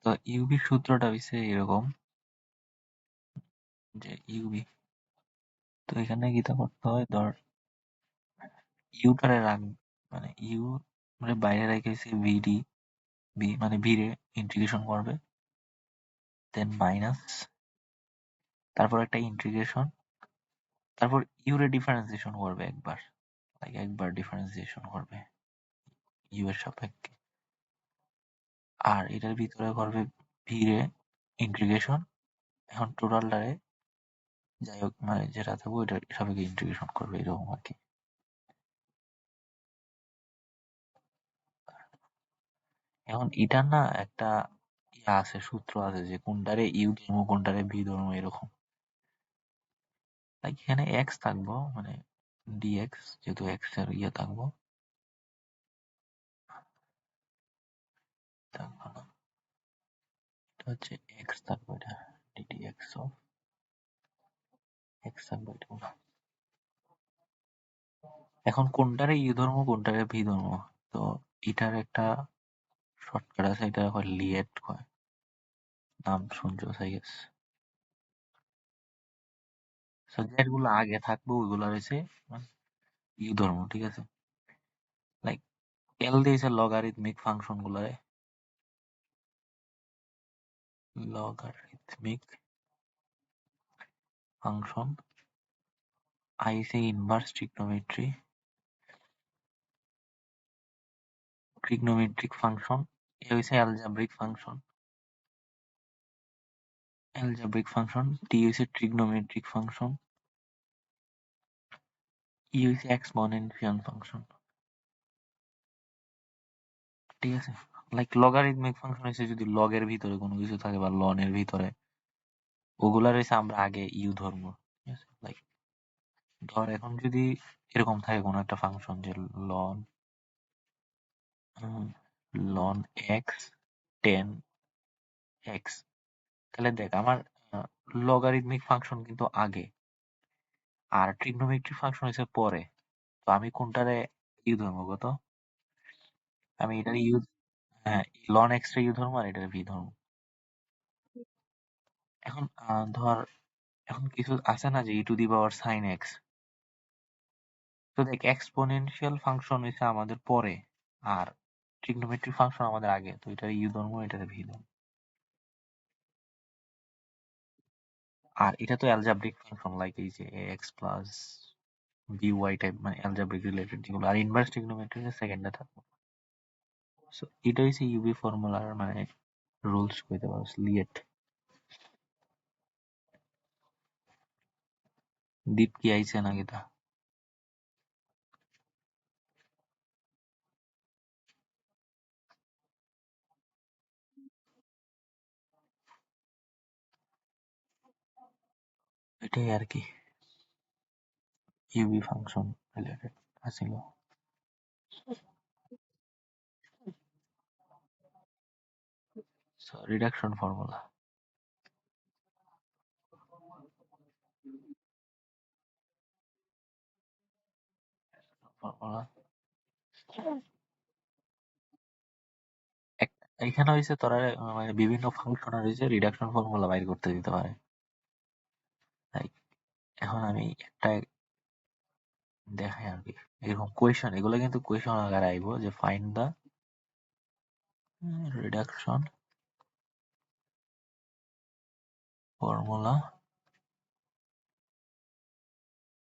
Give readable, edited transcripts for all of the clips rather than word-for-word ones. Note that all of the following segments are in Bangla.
তো ইউবি সূত্রটা হইছে এরকম যে ইউবি, তো এখানে কিতা করতে হয়, ধর ইউটারে রাখ, মানে ইউ মানে বাইরে রেখেছে ভিডি, ভি মানে ভি রে ইন্টিগ্রেশন করবে, দেন মাইনাস, তারপর একটা ইন্টিগ্রেশন, তারপর ইউ রে ডিফারেন্সিয়েশন করবে একবার, একবার ডিফারেন্সিয়েশন করবে ইউ এর সাপেক্ষে, আর এটার ভিতরে করবে ভি রে ইন্টিগ্রেশন। এখন টোটালটারে যাই হোক মানে যেটা থাকবে ওইটার সাপেক্ষে ইন্টিগ্রেশন করবে, এরকম আর কি। এখন এটার না একটা ইয়া আছে, সূত্র আছে যে কোনটারে ইউ ধরবো কোনটারে ভি ধরবো এরকম। লাইক এখানে এক্স থাকবো, মানে ডিএক্স, যেহেতু এক্স এর ইয়ে থাকবো, থাকবো না, এটা হচ্ছে এক্স থাকবো, এটা ডিডি এক্স অফ এক্স থাকবো, এটা না। এখন কোনটারে ইউ ধরবো কোনটারে ভি ধরবো, তো এটার একটা শর্টকাট আছে, এটা হয় লিয়েট হয়, নাম শুনছো আই গেস। সো যেগুলো আগে থাকবো ওইগুলো হয়েছে ইউ ধরবো, ঠিক আছে। লাইক এল দিয়েছে লগারিদমিক ফাংশন গুলারে, logarithmic function, I say inverse trigonometric function, এ হইছে algebraic function, t হইছে trigonometric function, e হইছে exponential function, ঠিক আছে। লাইক লগারিদমিক ফাংশন হইছে যদি লগ এর ভিতরে কোনো কিছু থাকে বা লন এর ভিতরে, ওগুলা রয়েছে আমরা আগে ইউ ধরবো, ঠিক আছে। লাইক ধর এখন যদি এরকম থাকে কোনো একটা ফাংশন যে loan loan x ten x, তাহলে দেখ আমার লগারিদমিক ফাংশন কিন্তু আগে আর ট্রিগনোমেট্রিক ফাংশন হচ্ছে পরে, তো আমি কোনটারে ইউ ধরবো কত, আমি এটারে ইউ, হ্যাঁ লন এক্স রে ইউ ধরবো আর এটারে ভি ধরবো। এখন ধর এখন কিছু আছে না যে e to the power sine x, তো দেখ এক্সপোনেনশিয়াল ফাংশন হচ্ছে আমাদের পরে আর ট্রিগনোমেট্রিক ফাংশন আমাদের আগে, তো এটারে ইউ ধরবো এটারে ভি ধরবো। আর এটা তো অ্যালজাব্রিক ফাংশন, লাইক এই যে x plus b y type, মানে অ্যালজাব্রিক রিলেটেড যেগুলো, আর ইনভার্স ট্রিগনোমেট্রি সেকেন্ডে থাকবে। সো এটা হচ্ছে ইউবি ফর্মুলার মানে রুলস কইতে পারো, লিয়েট। দীপ কি আইছে নাকি তা? এটাই আর কি ইউবি ফাংশন রিলেটেড আছিল। সো রিডাকশন ফর্মুলা, ফর্মুলা এখানে হয়েছে তোরা মানে বিভিন্ন ফাংশনের হয়েছে রিডাকশন ফর্মুলা বাইর করতে দিতে পারে। Like, এখন আমি একটা দেখাই আর কি, এরকম কোয়েশন, এগুলো কিন্তু কোয়েশন আকারে আইবো যে find the reduction formula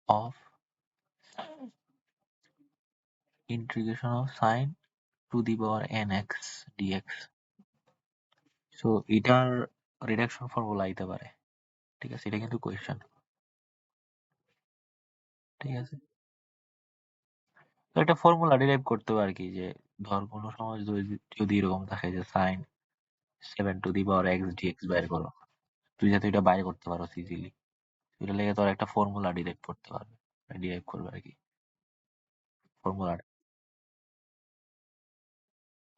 of integration of sine to the power n x dx. So এটার রিডাকশন ফর্মুলা আইতে পারে, ঠিক আছে, এটা কিন্তু কোয়েশন, ঠিক আছে। তো একটা ফর্মুলা ডিরাইভ করতে হবে আর কি, যে ধর কোনো সময় যদি যদি এরকম থাকে যে sine 7 to the power x dx বাইর করো, তুই যাতে এটা বাইর করতে পারো ইজিলি, এটা লেগে তোর একটা ফর্মুলা ডিরাইভ করতে পারবে, ডিরাইভ করবে আর কি ফর্মুলাটা,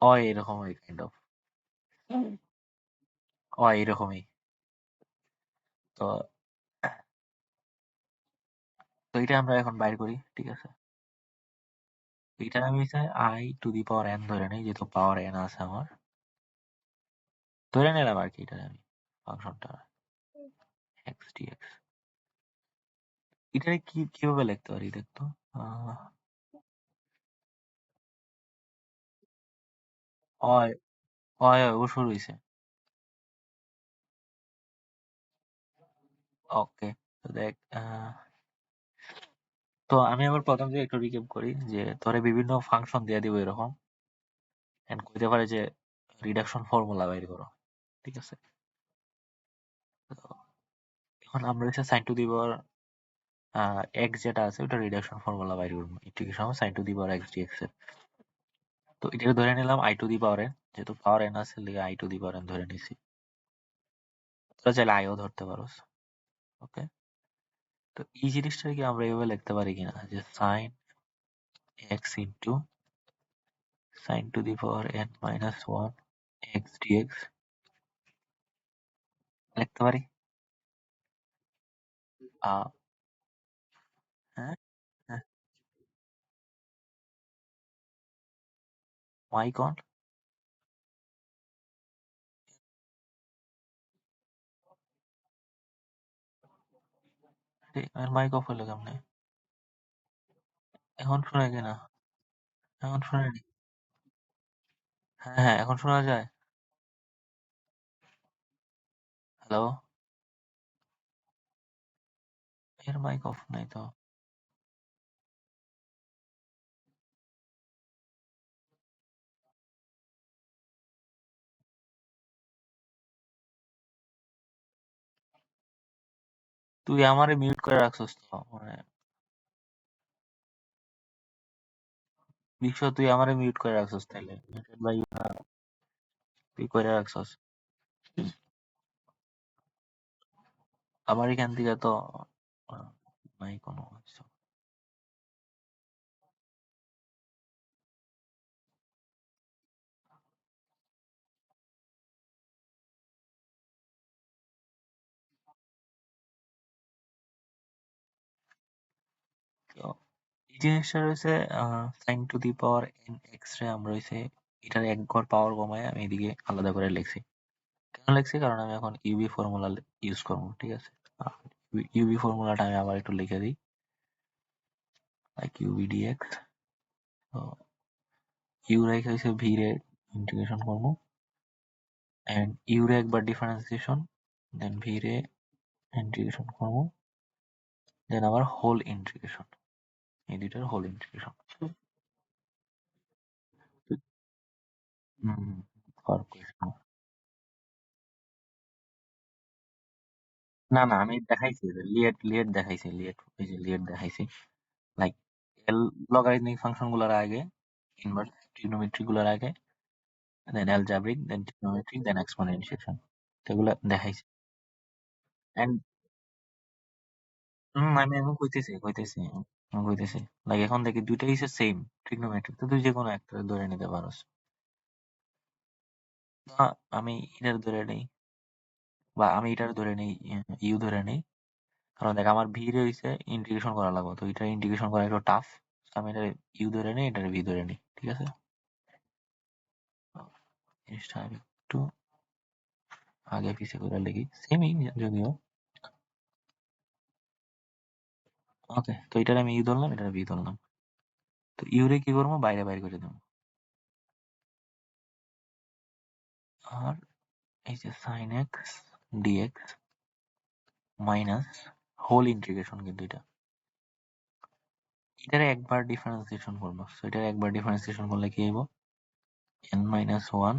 হয় এরকমই কাইন্ড অফ, হয় এরকমই। তো তো এটা আমরা এখন বাইর করি, ঠিক আছে। এটা আমি চাই I to the power n ধরে নেই, যেহেতু পাওয়ার এন আছে আমার, ধরে নিলাম আর কি এটা আমি ফাংশনটা এক্স ডিএক্স। এটা কিভাবে লিখতে পারি দেখতো? আহ, হয় হয় ও শুরু হয়েছে। ওকে, তো দেখ তো আমি আবার প্রথম থেকে একটু রিক্যাপ করি যে তোরে বিভিন্ন ফাংশন দিয়ে দিব এরকম, এন্ড কইতে পারে যে রিডাকশন ফর্মুলা বাইর করো, ঠিক আছে? তো এখন আমরা হচ্ছে sine to the power x যেটা আছে ওটা রিডাকশন ফর্মুলা বাইর করবো, integration sine to the power x dx এর। তো এটা ধরে নিলাম I to the power n, যেহেতু পাওয়ার এন আছে লিগে I to the power n ধরে নিছি। তোরা চাইলে আইও ধরতে পারোস। ওকে, তো এই জিনিসটা কি আমরা এভাবে লিখতে পারি কিনা যে sine x into sine to the power n minus one x dx লিখতে পারি? আহ হ্যাঁ, হ্যাঁ, মাইকন মাইক অফ হলো কেমনে? এখন শোনা কিনা? এখন শোনেনি? হ্যাঁ হ্যাঁ, এখন শোনা যায়। হ্যালো, এর মাইক অফ নাই তো। তুই আমারে মিউট করে রাখছস তো, মানে বিশ্ব তুই আমারে মিউট করে রাখছস তাইলে মিউটেড বাই তুই করে রাখছস। আমার এখান থেকে তো আহ, নাই কোনো কিছু। তো এই জিনিসটা রয়েছে sine to the power n x রে আমরা রয়েছে এটার এক ঘর পাওয়ার কমায় আমি এদিকে আলাদা করে লিখছি। কেন লিখছি? কারণ আমি এখন ইউবি ফর্মুলা ইউজ করবো, ঠিক আছে? ইউবি ফর্মুলাটা আমি আবার একটু লিখে দিই, লাইক ইউবি ডিএক্স। তো ইউ রেখে হয়েছে ভি রে ইন্টিগ্রেশন করবো, এন্ড ইউ রে একবার ডিফারেন্সিয়েশন, দেন ভি রে ইন্টিগ্রেশন করবো, দেন আবার হোল ইন্টিগ্রেশন, এই দুইটার হোল ইন্টিগ্রেশন। হুম, ফার কোয়েশ্চেন। না না, আমি দেখাইছি লিয়েট লিয়েট দেখাইছি, লিয়েট ওই যে লিয়েট দেখাইছি, লাইক এল লগারিদমিক ফাংশন গুলার আগে ইনভার্স ট্রিগনোমেট্রি গুলার আগে, দেন অ্যালজাব্রিক, দেন ট্রিগনোমেট্রিক, দেন এক্সপোনেনশিয়েশন, এগুলা দেখাইছি। এন্ড আমি কইতেছি লাইক এখন দেখি দুইটাই হচ্ছে সেম ট্রিগনোমেট্রিক, তো তুই যে কোনো একটা ধরে নিতে পারোস। না, আমি এটার ধরে নেই, বা আমি এটার ধরে নেই, ইউ ধরে নেই। কারণ দেখ আমার ভি রয়েছে ইন্টিগ্রেশন করা লাগবে, তো এটা ইন্টিগ্রেশন করা একটু টাফ। আমি এটা ইউ ধরে নিই, এটা ভি ধরে নিই, ঠিক আছে? জিনিসটা আমি একটু আগে পিছে করে লিখি, সেমই যদিও। ওকে, তো এটার আমি ইউ ধরলাম, এটার ভি ধরলাম। তো ইউ রে কি করবো? বাইরে বাইরে করে দেবো। আর এই যে sine x dx minus whole integration, কিন্তু এটারে একবার ডিফারেন্সিয়েশন করবো, তো এটারে একবার ডিফারেন্সিয়েশন করলে কি হইব? N minus one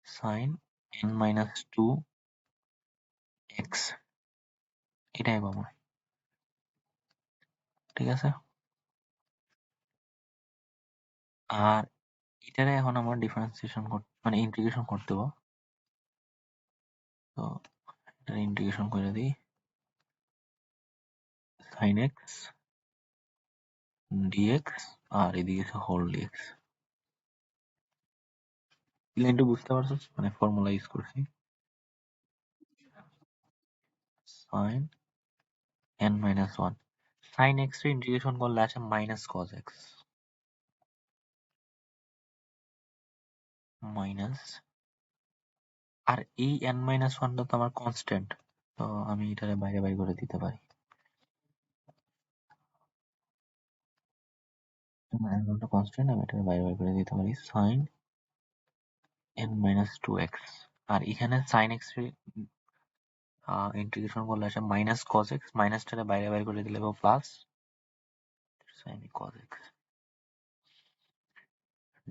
sine n minus two x, এটাই পাবো, ঠিক আছে? আর এটারে এখন আমার ডিফারেন্সিয়েশন মানে ইন্টিগ্রেশন করতে হবে। তো এটা ইন্টিগ্রেশন করে দিই, সাইন এক্স ডিএক্স আর এদিকে হোল ডিএক্স। লাইনটা বুঝতে পারছো? মানে ফর্মুলা ইউজ করছি, sine n minus one, sine x এর ইন্টিগ্রেশন করলে আসে মাইনাস কজ এক্স, মাইনাস আর এই n-1 টা তো আমার কনস্ট্যান্ট, তো আমি এটারে বাইরে বাইর করে দিতে পারি। অ্যাঙ্গেলটা কনস্ট্যান্ট, আমি এটারে বাইরে বাইর করে দিতে পারি sin n-2x। আর এখানে sin x এর ইন্টিগ্রেশন করলে আসে মাইনাস cos x, মাইনাসটারে বাইরে বাইর করে দিলে plus sin cos x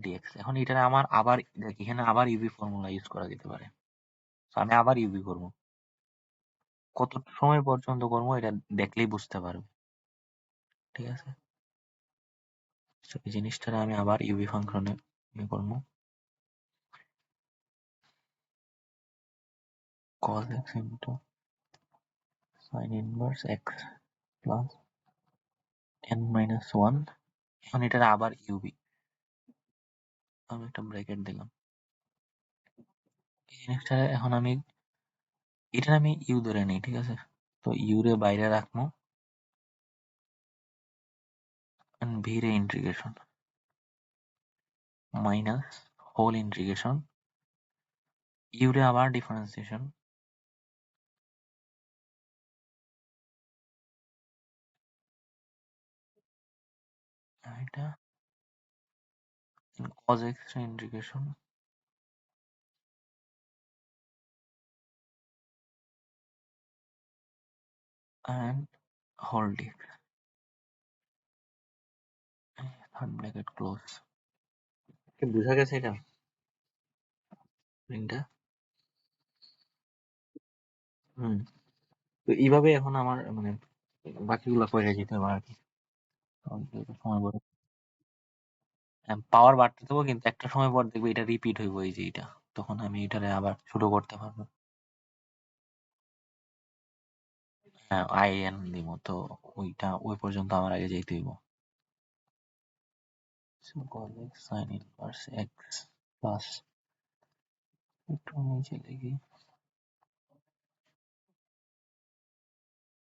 dx। এখন এটারে আমার আবার দেখ, এখানে আবার ইউভি ফর্মুলা ইউজ করা যেতে পারে। তো আমি আবার ইউভি করবো, কত সময় পর্যন্ত করবো এটা দেখলেই বুঝতে পারবে, ঠিক আছে? তো এই জিনিসটারে আমি আবার ইউভি ফাংশনে ইয়ে করবো, cos x into sin inverse x plus n-1। এখন এটার আবার ইউভি, আমি একটা ব্র্যাকেট দিলাম। এই জিনিসটা এখন আমি এটা আমি ইউ ধরে নিই, ঠিক আছে? তো ইউ রে বাইরে রাখবো, ভি রে integration minus whole integration, u রে আবার ডিফারেন্সিয়েশন, এটা cos x রে integration and whole dx, third bracket close. বুঝা গেছে এটা রিংটা? হুম। তো এইভাবে এখন আমার মানে বাকিগুলো করে যেতে হবে আর কি। তখন যেহেতু সময় বড়, পাওয়ার বাড়তে থাকবো, কিন্তু একটা সময় পর দেখবো এটা রিপিট হইব, এই যে এটা, তখন আমি এটারে আবার শুরু করতে পারবো। হ্যাঁ, আই এন দিব, তো ওইটা ওই পর্যন্ত আমার আগে যেতে হইব। So cos x sin inverse x plus, একটু নিচে লিখি,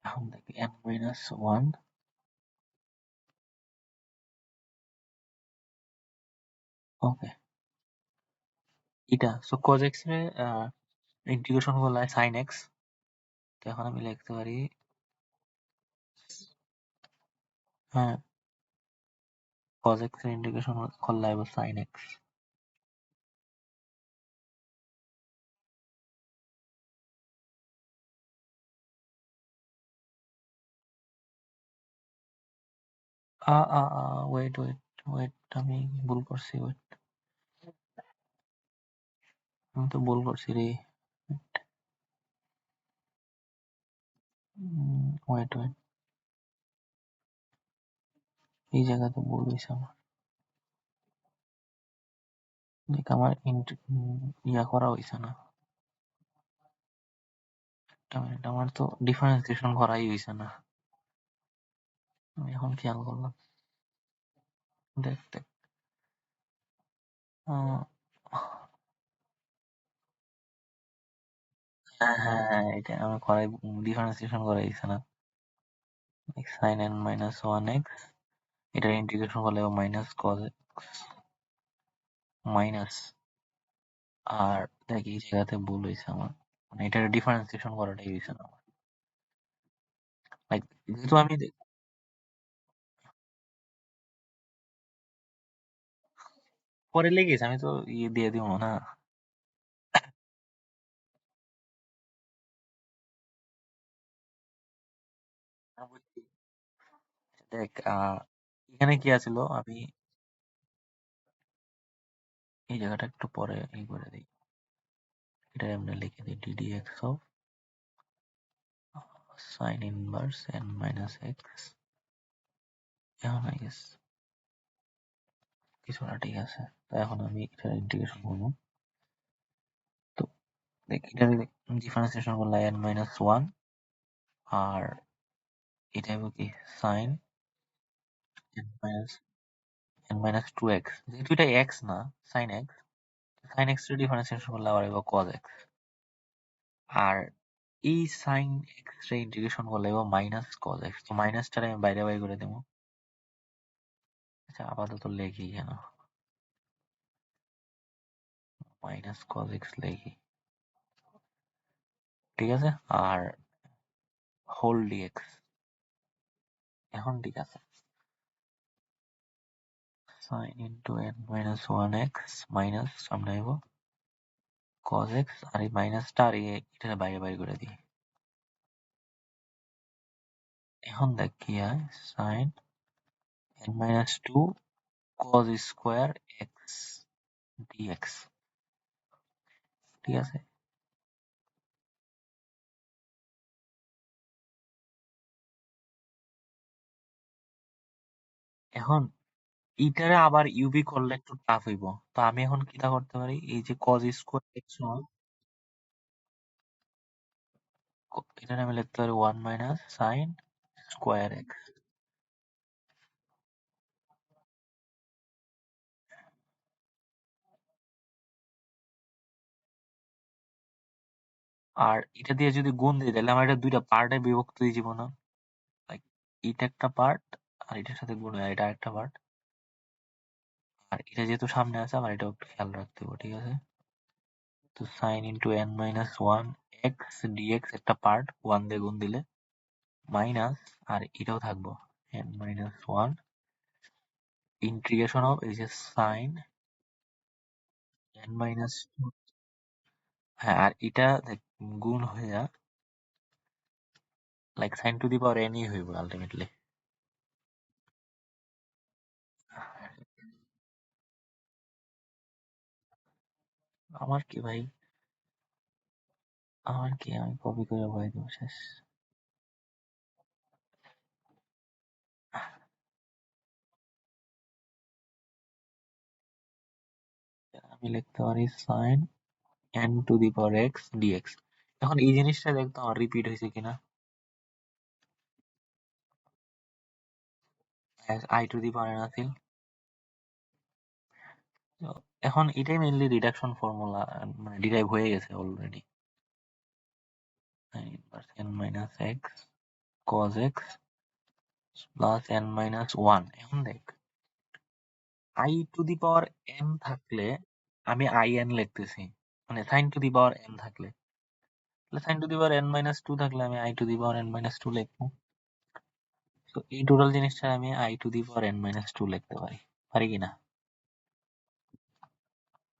এখন দেখি n-1। ওকে, এটা সো cos x রে ইন্টিগ্রেশন করলে sin x, তো এখন আমি লিখতে পারি, হ্যাঁ, cos x এর ইন্টিগ্রেশন করলে আইব sin x। Wait wait wait, আমি ভুল করছি, ওয়েট, আমি তো ভুল করছি রে, ওয়েট ওয়েট, এই জায়গাতে ভুল হয়েছে আমার, দেখ আমার ইয়া করা হয়েছে না, একটা মিনিট, আমার তো ডিফারেন্সিয়েশন করাই হয়েছে না, আমি এখন খেয়াল করলাম, দেখ দেখ, আহ, হ্যাঁ হ্যাঁ হ্যাঁ, এটা আমি করাই, ডিফারেন্সিয়েশন করাই হয়েছে না, sin n-1x, এটা ইন্টিগ্রেশন করলে মাইনাস cos x মাইনাস, আর দেখ এই জায়গাতে ভুল হয়েছে আমার, মানে এটা ডিফারেন্সিয়েশন করাটাই হয়েছে না আমার, লাইক যেহেতু আমি পরে লেগেছে, আমি তো ইয়ে দিয়ে দিব না। আমি বলছি, দেখ এখানে কি আছিল, আমি এই জায়গাটা একটু পরে ই করে দিই, এটা আমরা লিখে দিই ddx of sin inverse n minus x. এখন আই গেস কিছু না, ঠিক আছে, তো এখন আমি এটা ইন্টিগ্রেশন করবো, তো দেখ এটা ডিফারেন্সিয়েশন করলে n মাইনাস ওয়ান, আর এটা হলো কি sin n minus two x, যেহেতু এটা এক্স না sin x, sin x এর ডিফারেন্সিয়েশন করলে আবার এবার cos x, আর এই sin x রে ইন্টিগ্রেশন করলে এবার মাইনাস cos x, তো মাইনাসটারে আমি বাইরে বাইরে করে দেবো। আচ্ছা আপাতত লেখি কেন, মাইনাস cos x লেখি, ঠিক আছে, আর হোল ডিএক্স। এখন ঠিক আছে, sign into n minus one x minus সামনে আইব কজ এক্স, আর এই মাইনাসটা আর এটা বাইরে বাইরে করে দিই। এখন দেখ কি হয়, sine n minus two cos square x dx. ঠিক আছে, এখন ইটারে আবার ইউবি করলে একটু টাফ হইব। তো আমি এখন কিটা করতে পারি, এই যে কজ স্কোয়ার এক্স, এটারে আমি লিখতে পারি one minus sine square x. আর এটা দিয়ে যদি গুণ দিই তাহলে আমার এটা দুইটা পার্টে বিভক্ত হয়ে যাব না? লাইক এটা একটা পার্ট, আর এটার সাথে গুণ হয় এটা একটা পার্ট। আর এটা যেহেতু সামনে আছে আমার এটাও একটু খেয়াল রাখতে হবে, ঠিক আছে? তো sine into n minus one x dx একটা পার্ট ওয়ান দিয়ে গুণ দিলে মাইনাস, আর এটাও থাকবো n minus one integration of এই যে সাইন এন মাইনাস, হ্যাঁ, আর এটা দেখ গুণ হইয়া like sine to the power n ই হইব আলটিমেটলি। আমার কি ভাই, আমার কি, আমি কপি করে বলে দেবো শেষ। আমি লিখতে পারি sine n to the power x dx. এখন এই জিনিসটা দেখতো আমার রিপিট হয়েছে কিনা, I to the power n আছিল। তো এখন এটাই মেইনলি রিডাকশন ফর্মুলা, মানে ডিরাইভ হয়ে গেছে already. N minus x cos x plus n minus one. এখন দেখ I to the power n থাকলে আমি আই এন লিখতেছি, মানে sine to the power n থাকলে, sine to the power n minus two থাকলে আমি I to the power n minus two লিখবো। তো এই টোটাল জিনিসটা আমি I to the power n minus two লিখতে পারি, পারি কিনা?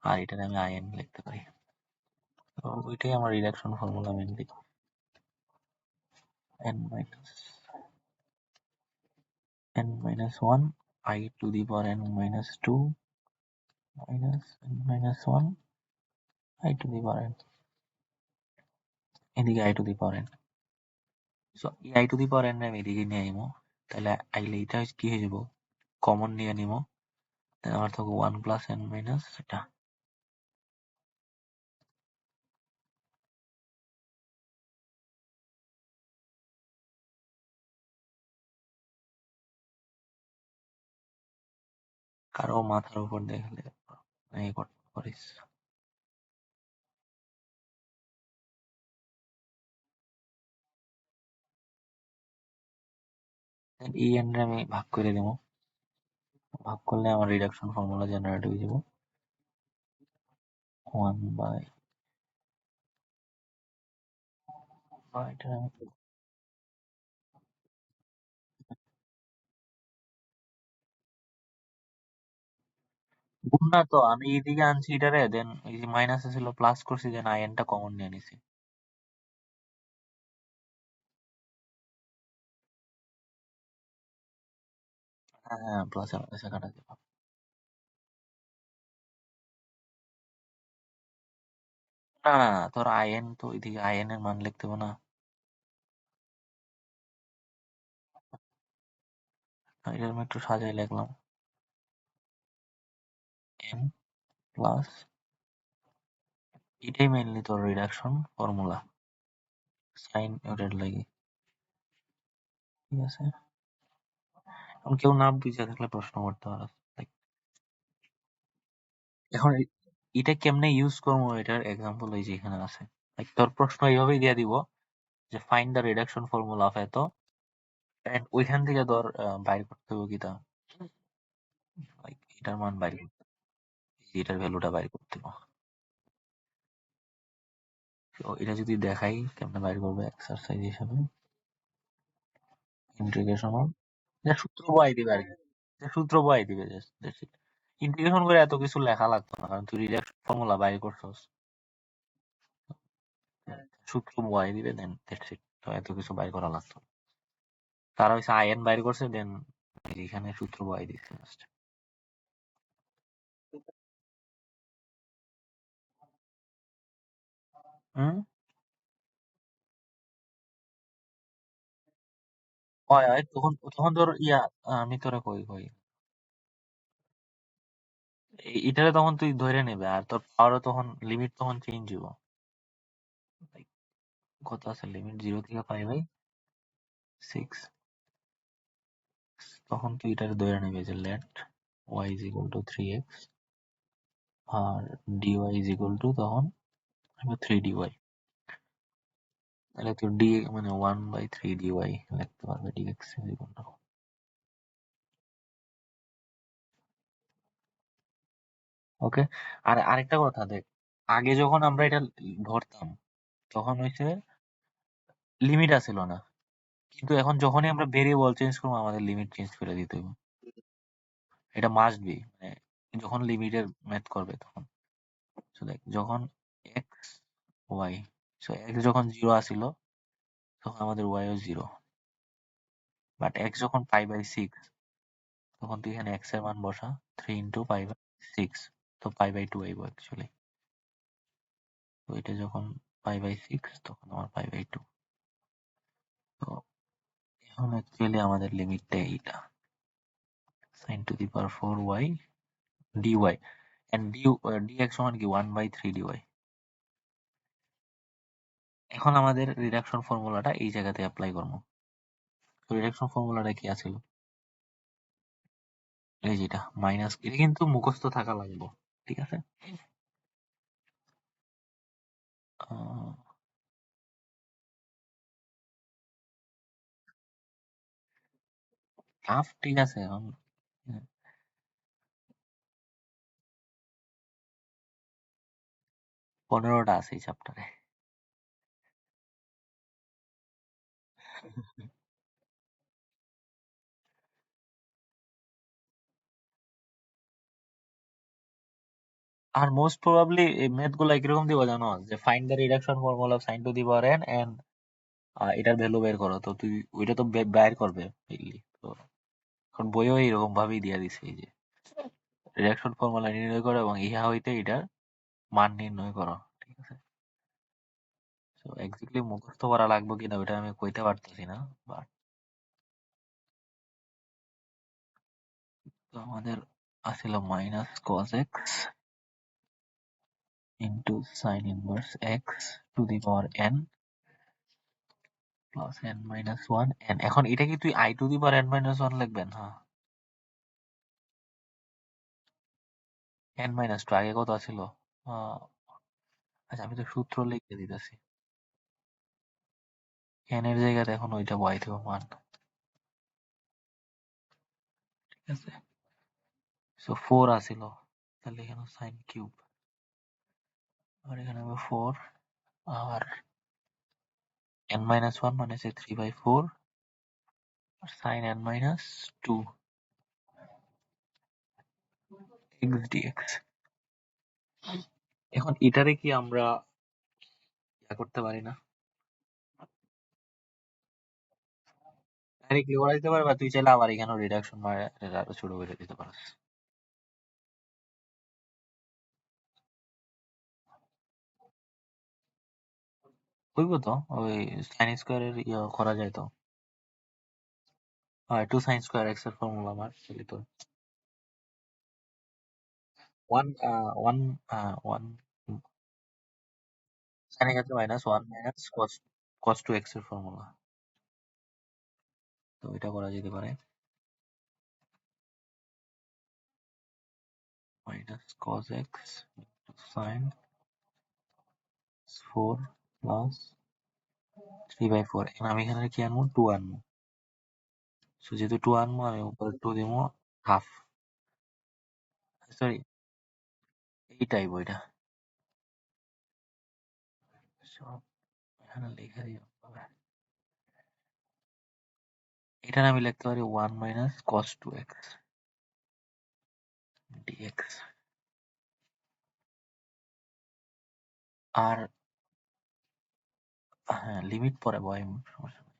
আর এটাকে আমি আই এন লিখতে পারি। তো ওইটাই আমার reduction formula mainly, n minus n minus one I to the power n minus two minus n minus one I to the power n, এদিকে I to the power n. So এই I to the power n আমি এদিকে নিয়ে আইমো, তাহলে আইলে এটা কি হয়ে যাব, কমন নিয়ে নিব, তাহলে আমার থাকবে ওয়ান প্লাস এন মাইনাস এটা। কারো মাথার উপর দেখলে এই করতে পারিস। এই এন রে আমি ভাগ করে দেবো, ভাগ করলে আমার রিডাকশন ফর্মুলা জেনারেট হয়ে যাব, ওয়ান বাই এটা গুণ না, তো আমি এদিকে আনছি এটারে, দেন এই যে মাইনাস ছিল প্লাস করছি, দেন আই এনটা কমন নিয়ে নিছি। হ্যাঁ হ্যাঁ, প্লাস এর মাইনাসে কাটা যাবে। না না না, তোর আই এন তো এদিকে আই এন এর মান লিখতে হবে না। এটা আমি একটু সাজাই লিখলাম, এন প্লাস, এটাই মেইনলি তোর রিডাকশন ফর্মুলা সাইন ওটার লাগে। ঠিক আছে, এখন কেউ না বুঝে থাকলে প্রশ্ন করতে পারো। Like, এখন এটা কেমনে ইউজ করবো এটার এক্সাম্পল এই যে এখানে আছে। Like, তোর প্রশ্ন এইভাবেই দিয়ে দিব যে find the reduction formula of এত, এন্ড ওইখান থেকে ধর বাইর করতে হবে কিটা, লাইক এটার মান বাইর করতে হবে, এটার ভ্যালুটা বাইর করতে হবে। তো এটা যদি দেখাই কেমনে বাইর করবে এক্সারসাইজ হিসাবে, ইন্টিগ্রেশন অফ, এটা সূত্র বহাই দিবে আর কি, এটা সূত্র বহাই দিবে জাস্ট, ইন্টিগ্রেশন করে এত কিছু লেখা লাগতো না, কারণ তুই রিডাকশন ফর্মুলা বাইর করছস, সূত্র বহাই দিবে, দেন দ্যাটস ইট। তো এত কিছু বাইর করা লাগতো না। তারা হচ্ছে আইএন বাইর করছে, দেন এখানে সূত্র বহাই দিচ্ছে জাস্ট। হুম, হয় হয়, তখন তখন তোর ইয়া, আমি তোরা কই কই এটারে তখন তুই ধরে নেবে, আর তোর পাওয়ারও তখন লিমিট তখন চেঞ্জ হইব। Like, কত আছে লিমিট, 0 থেকে 5/6, তখন তুই এটারে ধরে নেবে যে let y is equal to 3x আর dy is equal to তখন 3dy, তাহলে তোর d মানে 1/3 dy লিখতে পারবে, dx is equal to। ওকে, আর আরেকটা কথা দেখ, আগে যখন আমরা এটা ধরতাম তখন হচ্ছে লিমিট আসিল না, কিন্তু এখন যখনই আমরা ভেরিয়েবল চেঞ্জ করবো আমাদের লিমিট চেঞ্জ করে দিতে হবে, এটা মাস্ট বি, মানে যখন লিমিটের ম্যাথ করবে তখন। So দেখ, যখন এক্স ওয়াই, সো এক্স যখন 0 আসিল তখন আমাদের ওয়াই ও 0, বাট এক্স যখন পাই/6 তখন তুই এখানে এক্স এর মান বসা, 3 × পাই/6, তো পাই/2 আইব অ্যাকচুয়ালি। তো এটা যখন পাই/6 তখন আমার পাই/2। তো এখন অ্যাকচুয়ালি আমাদের লিমিটটা এইটা, sin⁴y dy, and dx সমান কি 1/3 dy। এখন আমাদের রিডাকশন ফর্মুলাটা এই জায়গাতে অ্যাপ্লাই করবো। তো রিডাকশন ফর্মুলাটা কি আছিল, এই যেটা মাইনাস, এটা কিন্তু মুখস্থ থাকা লাগবে, ঠিক আছে। টাফ, ঠিক আছে, এখন 15টা আছে এই চ্যাপ্টারে। আর মোস্ট প্রবাবলি এই ম্যাথ গুলা কিরকম দিব জানো, যে find the reduction formula of sine to the power n and এটার ভ্যালু বের করো, তো তুই ওইটা তো বের করবে mainly। তো এখন বইও এরকম ভাবেই দিয়া দিছে, এই যে রিডাকশন ফর্মুলা নির্ণয় করো এবং ইহা হইতে এটার মান নির্ণয় করো, ঠিক আছে। তো এক্স্যাক্টলি মুখস্থ করা লাগবে কিনা ওটা আমি কইতে পারতেছি না, বাট তো আমাদের আছিল minus cos x into sign inverse x two the power n plus n-1 n। এখন এটা কি তুই i two the power n-1 লিখবেন? হ্যাঁ, n-2 আগে কত ছিল? আহ, আচ্ছা, আমি তো সূত্র লিখে দিতেছি, n এর জায়গাতে এখন ওইটা বসাই দেবো মান, ঠিক আছে। সো 4 আছিল, তাহলে এখানে সাইন কিউব, আর এখানে হবে 4, আর n-1 মানে হচ্ছে 3/4 আর সাইন n-2 x dx। এখন এটারে কি আমরা ইয়া করতে পারি না, আরে কি করা যেতে পারে, বা তুই চাইলে আবার এখানে রিডাকশন মানে আরো ছোট করে দিতে পারিস। হইব তো, ওই সাইন স্কোয়ারের ইয়ে করা যায় তো, হয় 2 sin square x এর ফর্মুলা আমার চলি তো, 1 sin এর ক্ষেত্রে -1 মাইনাস cos 2x এর ফর্মুলা, তো এটা করা যেতে পারে, minus cos x sin 4 plus 3/4। এখন আমি এখানে কি আনবো, 2 আনবো, সো যেহেতু 2 আনবো আমি উপরে 2 দিব, হাফ, সরি এইটাই বইটা, সব এখানে লিখে দিলাম। এখানে আমি লিখতে পারি 1 মাইনাস কস 2x dx। আর হ্যাঁ, লিমিট পরে বয়, সমস্যা নেই।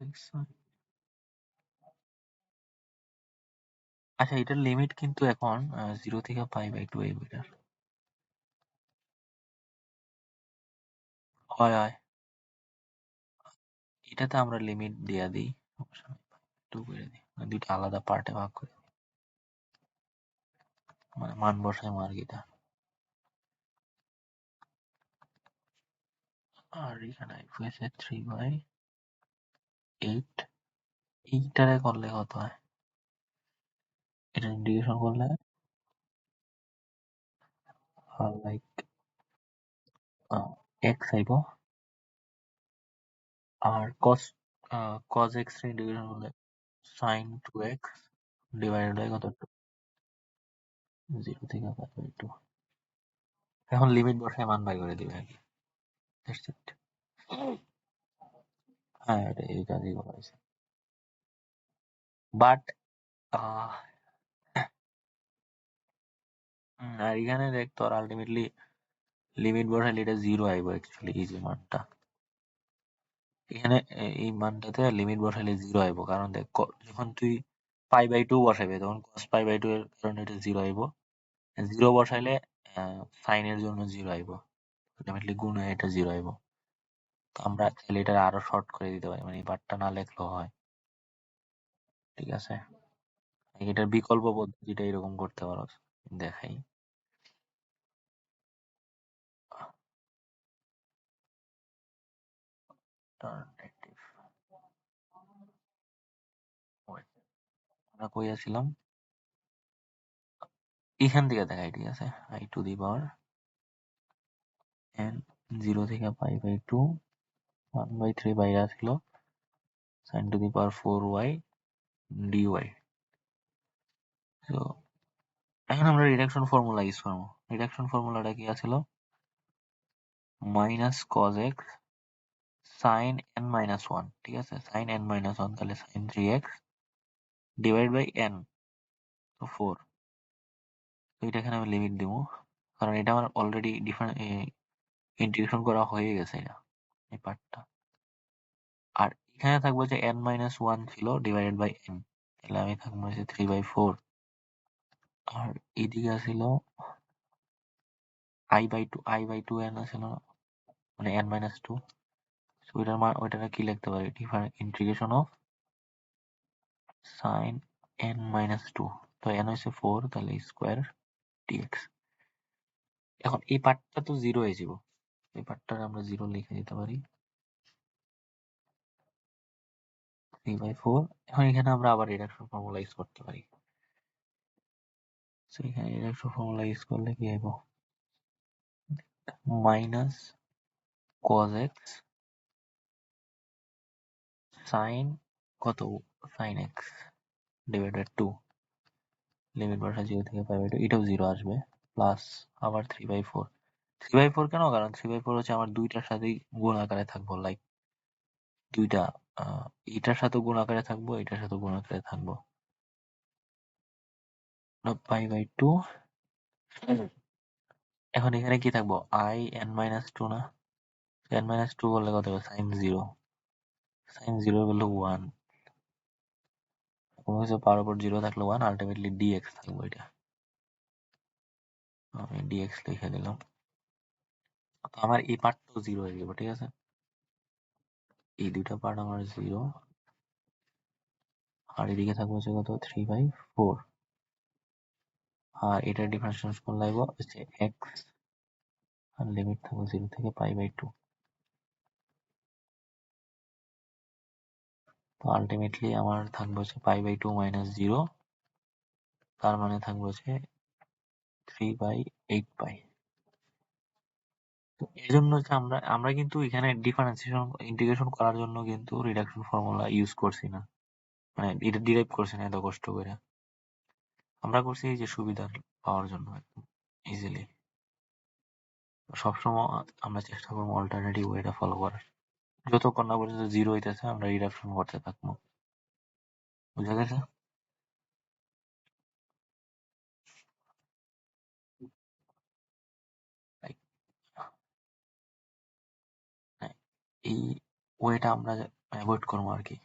দেখছো? আচ্ছা, এটার লিমিট কিন্তু এখন 0 থেকে π/2 এই বইটার। হয় হয়, এটাতে আমরা লিমিট দিয়া দিই, সমস্যা নেই। 2 করে দিই, মানে দুইটা আলাদা পার্টে ভাগ করে দিই। মানে মান বসাই মার্গিটা। আর এখানে f 3/8। এইটারে করলে কত হয়? এটা ইন্টিগ্রেশন করলে লাইক x আইব। আর cos x এর ইন্টিগ্রেশন করলে sin 2x ডিভাইডেড বাই কত? 0 থেকে π/2। এখন লিমিট বসায় মান বাই করে দিবে আর কি। That's it. হ্যাঁ, এটা এই কাজই করা হয়েছে। বাট আর এখানে দেখ, তোর আলটিমেটলি লিমিট বসাইলে এটা 0 আইব অ্যাকচুয়ালি, এই যে মানটা এখানে, এই মানটাতে লিমিট বসাইলে 0 আইব। কারণ দেখ, যখন তুই π/2 বসাইবে তখন cos π/2 এর কারণে এটা 0 আইব। 0 বসাইলে সাইন এর জন্য 0 আইব, আলটিমেটলি গুণ হয়ে এটা 0 আইব। তো আমরা চাইলে এটা আরো শর্ট করে দিতে পারি, মানে এই পার্টটা না লেখলেও হয়। ঠিক আছে, এটার বিকল্প পদ্ধতিটা এরকম করতে পারো, দেখাই। Alternative. Wait, আমরা কই আছিলাম? এখান থেকে দেখাই, ঠিক আছে। i⁴ n 0 থেকে π/2 1/3 বাইরে আসলো sin⁴y dy। তো এখন আমরা রিডাকশন ফর্মুলা ইউজ করবো। রিডাকশন ফর্মুলাটা কি আছিল? Minus cos x sin n-1, ঠিক আছে। sin n-1 তাহলে sin 3x divide by n, তো 4। তো এটা এখানে আমি লিমিট দিব, কারণ এটা আমার অলরেডি ইন্টিগ্রেশন করা হয়ে গেছে এটা, এই পার্টটা। আর এখানে থাকবো যে n-1 ছিল ডিভাইডেড বাই n, তাহলে আমি থাকবো যে 3/4। আর এদিকে ছিল i/2 n আছিল না, মানে n-2। সো ওইটার মান, ওইটাকে কি লিখতে পারি? Integration of sin n-2। তো n হইছে 4, তাহলে স্কোয়ার dx। এখন এই পার্টটা তো 0 হয়ে যাব, এই পার্টটা আমরা 0 লিখে দিতে পারি, 3/4। এখন এখানে আমরা আবার রিডাকশন ফর্মুলা ইউজ করতে পারি। সো এখানে রিডাকশন ফর্মুলা ইউজ করলে কি হবে? মাইনাস cos x sin কত? sin x ডিভাইডেড 2, লিমিট বসা 0 থেকে π/2, এটাও 0 আসবে, প্লাস আবার 3/4। 3/4 কেন? কারণ 3/4 হচ্ছে আমার দুইটার সাথেই গুণ আকারে থাকবো, লাইক দুইটা এটার সাথে গুণ আকারে থাকবো, এটার সাথে গুণ আকারে থাকবো, π/2। এখন এখানে কি থাকবো? i n-2 না, n-2 করলে কত হবে? sin 0, sin 0 করলে 1, কোনো কিছু পাওয়ার উপর 0 থাকলে 1, আলটিমেটলি dx থাকবো। এটা আমি dx লিখে দিলাম। তো আমার এই পার্টটাও 0 হয়ে যাবে, ঠিক আছে। এই দুইটা পার্ট আমার 0, আর এদিকে থাকবো হচ্ছে কত? 3/4। আর এটা ডিফারেন্সিয়েশন করলে লাগবো হচ্ছে x, আর লিমিট থাকবো 0 থেকে π/2। তো আলটিমেটলি আমার থাকবে হচ্ছে π/2 মাইনাস 0, তার মানে থাকবে হচ্ছে 3/8 পাই। তো এই জন্য হচ্ছে আমরা আমরা কিন্তু এখানে ডিফারেন্সিয়েশন ইন্টিগ্রেশন করার জন্য কিন্তু রিডাকশন ফর্মুলা ইউজ করছি না, মানে এটা ডিরাইভ করছি না এত কষ্ট করে। আমরা করছি এই যে সুবিধা পাওয়ার জন্য একদম ইজিলি। সবসময় আমরা চেষ্টা করবো অল্টারনেটিভ ওয়েটা ফলো করার। যতক্ষণ না পর্যন্ত জিরো হইতেছে আমরা রিডাকশন করতে থাকবো। বুঝা গেছে? Like, হ্যাঁ, এই ওয়েটা আমরা অ্যাভয়েড করবো আর কি,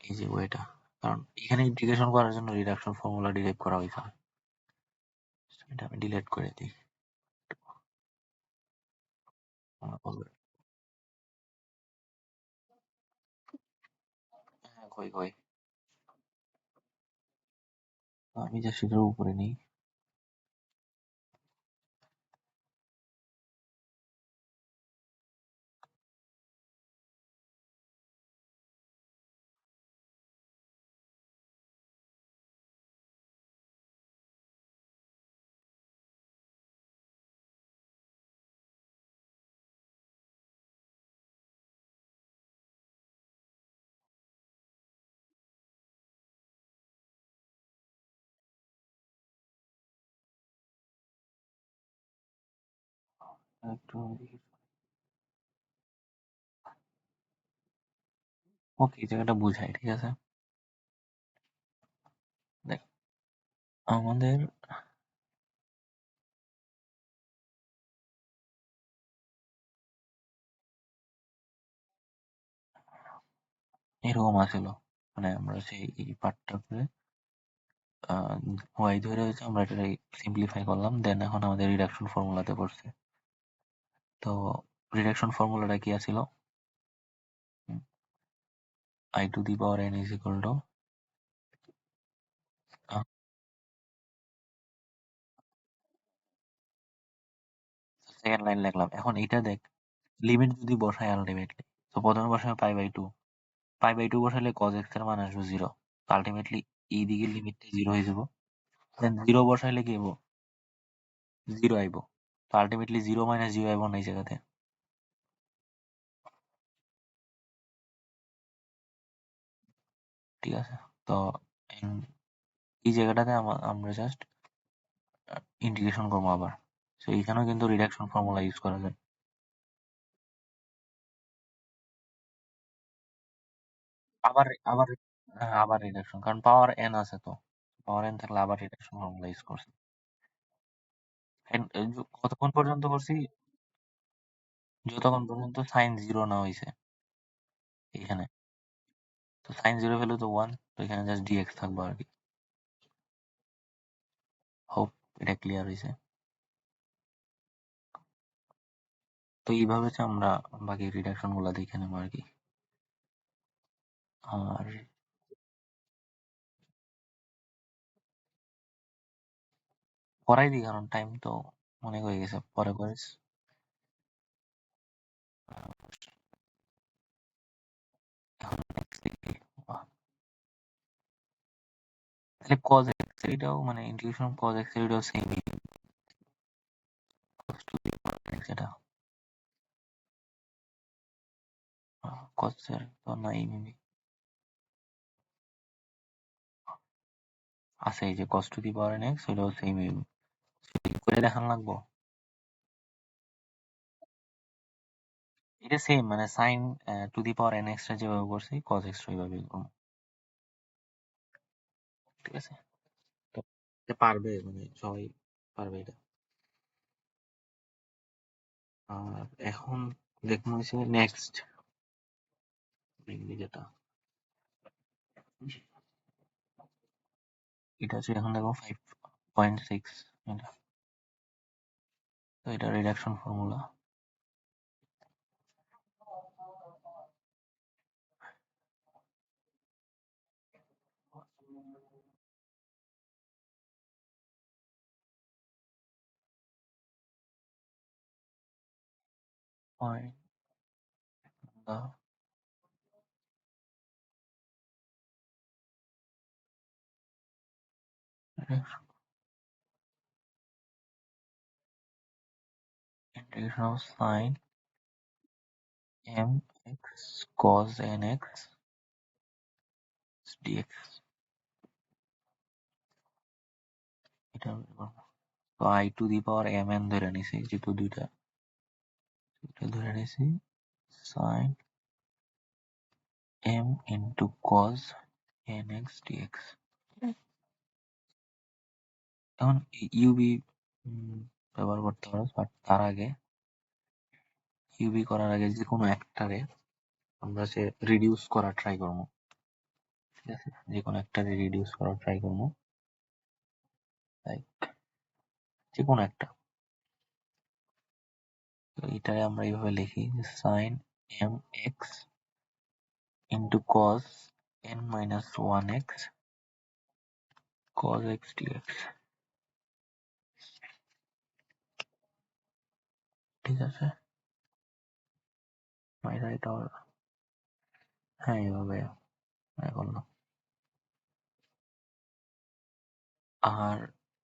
এই যে ওয়েটা। কারণ এখানে ইন্টিগ্রেশন করার জন্য রিডাকশন ফর্মুলা ডিরাইভ করা হয়েছে। এটা আমি ডিলিট করে দিই। তোমরা বলবে, হ্যাঁ কই কই, আমি যা সেটার উপরে নেই। একটু ওকে, এই জায়গাটা বুঝাই, ঠিক আছে? দেখ, আমাদের এরকম আছিল, মানে আমরা সেই এই পার্টটা করে ওয়াই ধরে হয়েছে, আমরা এটা সিম্পলিফাই করলাম, দেন এখন আমাদের রিডাকশন ফর্মুলাতে পড়ছে। তো রিডাকশন ফর্মুলাটা কি আছিল? I to the power n is equal to second line লিখলাম। এখন এটা দেখ, লিমিট যদি বসাই আলটিমেটলি, তো প্রথমে বসাই π/2, π/2 বসাইলে cos x এর মান আসবে 0, আলটিমেটলি এই দিকের লিমিটটা 0 হয়ে যাব। দেন 0 বসাইলে কি হবো? 0 আইব। তো আলটিমেটলি 0 - 0 আইব না এই জায়গাতে, ঠিক আছে? তো এই জায়গাটাতে আমরা জাস্ট ইন্টিগ্রেশন করবো আবার। তো এইখানেও কিন্তু রিডাকশন ফর্মুলা ইউজ করা যায়। আবার আবার হ্যাঁ, আবার রিডাকশন, কারণ পাওয়ার n আছে, তো পাওয়ার n থাকলে আবার রিডাকশন ফর্মুলা ইউজ করছি। এই কতক্ষণ পর্যন্ত করছি? যতক্ষণ পর্যন্ত সাইন 0 না হইছে এখানে। তো সাইন 0 ভ্যালু তো 1, তো এখানে জাস্ট dx থাকবে আর কি। হোপ এটা ক্লিয়ার হইছে। তো এইভাবে হচ্ছে আমরা বাকি রিডাকশন গুলা দেখে নেবো আর কি। আর করাই দিই, কারণ টাইম তো অনেক হয়ে গেছে, পরে করিস। এখন next দেখি। তাহলে cos x এটাও মানে ইন্টিগ্রেশন cos x এটাও সেম, এটা cos এর তো নাই মেবি, আছে এই যে cos to the power n x, ওটাও সেম করে দেখান লাগবো। এটা সেম, মানে sine to the power n x টা যেভাবে করছি cos x ওইভাবে করবো, ঠিক আছে? তো এটা পারবে, মানে সবাই পারবে এটা। আর এখন দেখবো হচ্ছে নেক্সট যেটা, এটা হচ্ছে এখন দেখো 5.6, এটা। তো এটা reduction formula, 5 the integration of sin mx cos nx dx, এটা তো I two the power mn ধরে নিছি, যেহেতু দুইটা ধরে নিছি sin m into cos nx dx। এখন ইউবি ব্যবহার করতে পারো, বাট তার আগে ইউবি করার আগে যে কোনো একটারে আমরা সে রিডিউস করার ট্রাই করবো, ঠিক আছে? যে কোনো একটারে রিডিউস করার ট্রাই করবো, লাইক যে কোনো একটা। তো এটারে আমরা এইভাবে লিখি যে sin mx into cos n minus 1x cos x dx, ঠিক আছে? এটা হ্যাঁ এইভাবে করলাম। আর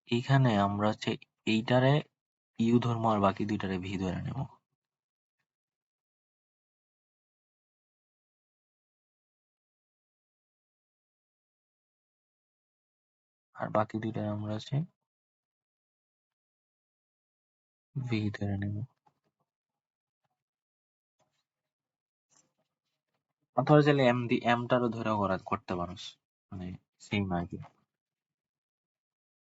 এইখানে আমরা হচ্ছে এইটারে ইউ ধর্ম আর বাকি দুইটারে ভি ধরে নেব। আর বাকি দুইটারে আমরা হচ্ছে ভি ধরে নেব। অথবা চাইলে এমটারও ধরেও করতে পারোস, মানে সেম আর কি।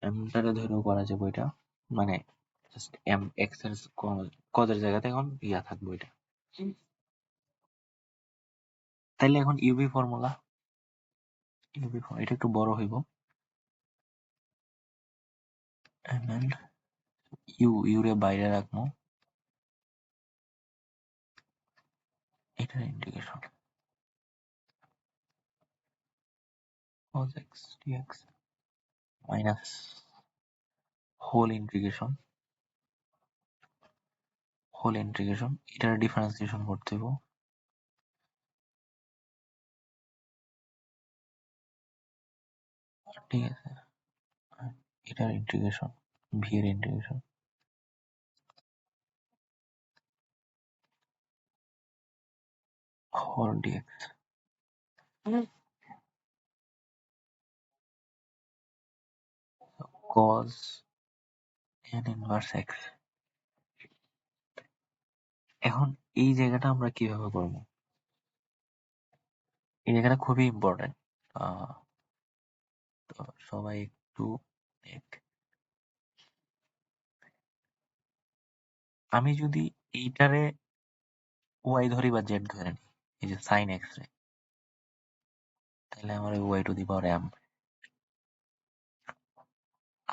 এমটারে ধরেও করা যাবে ওইটা, মানে জাস্ট এম এক্স এর কজের জায়গাতে এখন ইয়া থাকবে ওইটা। তাইলে এখন ইউবি ফর্মুলা, এটা একটু বড় হইব। ইউ রে বাইরে রাখবো, এটার integration cos x dx minus whole integration এটার ডিফারেন্সিয়েশন করতে হইব, ঠিক আছে? আর এটার ইন্টিগ্রেশন, ভি এর integration whole dx cos n inverse x। এখন এই জায়গাটা আমরা কিভাবে করব? এই জায়গাটা খুবই ইম্পর্টেন্ট। তো সবাই একটু আমি যদি এইটারে ওয়াই ধরি বা জেড ধরে নিই, এই যে সাইন এক্স রে, তাহলে আমার y to the power m.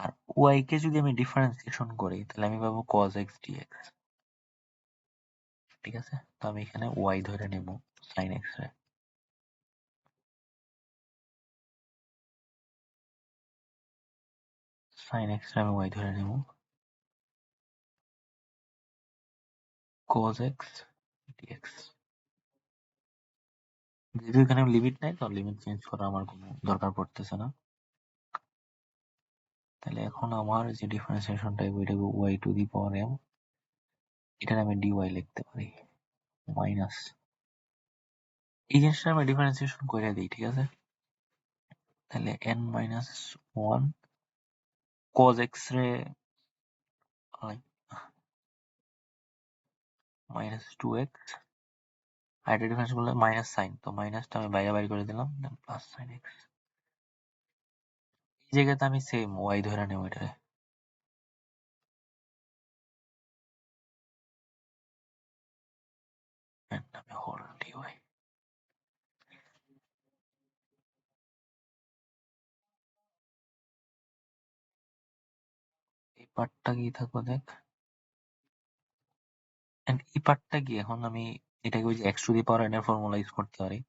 আর ওয়াই কে যদি আমি ডিফারেন্সিয়েশন করি তাহলে আমি পাবো cos x dx, ঠিক আছে? তো আমি এখানে ওয়াই ধরে নেব সাইন এক্স রে, আমি ওয়াই ধরে নেব cos x dx। যেহেতু এখানে লিমিট নাই, তো লিমিট চেঞ্জ করা আমার কোনো দরকার পড়তেছে না। তাহলে এখন আমার যে ডিফারেন্সিয়েশনটা ওইটা y to the power m, এটার আমি ডিওয়াই লিখতে পারি মাইনাস, এই জিনিসটা আমি ডিফারেন্সিয়েশন করে দিই, ঠিক আছে? তাহলে n minus one cos x রে মাইনাস টু এক্স, আর এটা ডিফারেন্স করলে মাইনাস সাইন, তো মাইনাসটা আমি বাইরে বাইরে করে দিলাম, দেন প্লাস সাইন এক্স। এই জায়গাতে আমি সেম ওয়াই ধরে নেব এটারে, and আমি হোল ডিওয়াই। এই পার্টটা কি থাকবে দেখ, এন্ড এই পার্টটা কি এখন আমি এটাকে ওই যে x two the power n এর ফর্মুলা ইউজ করতে পারি।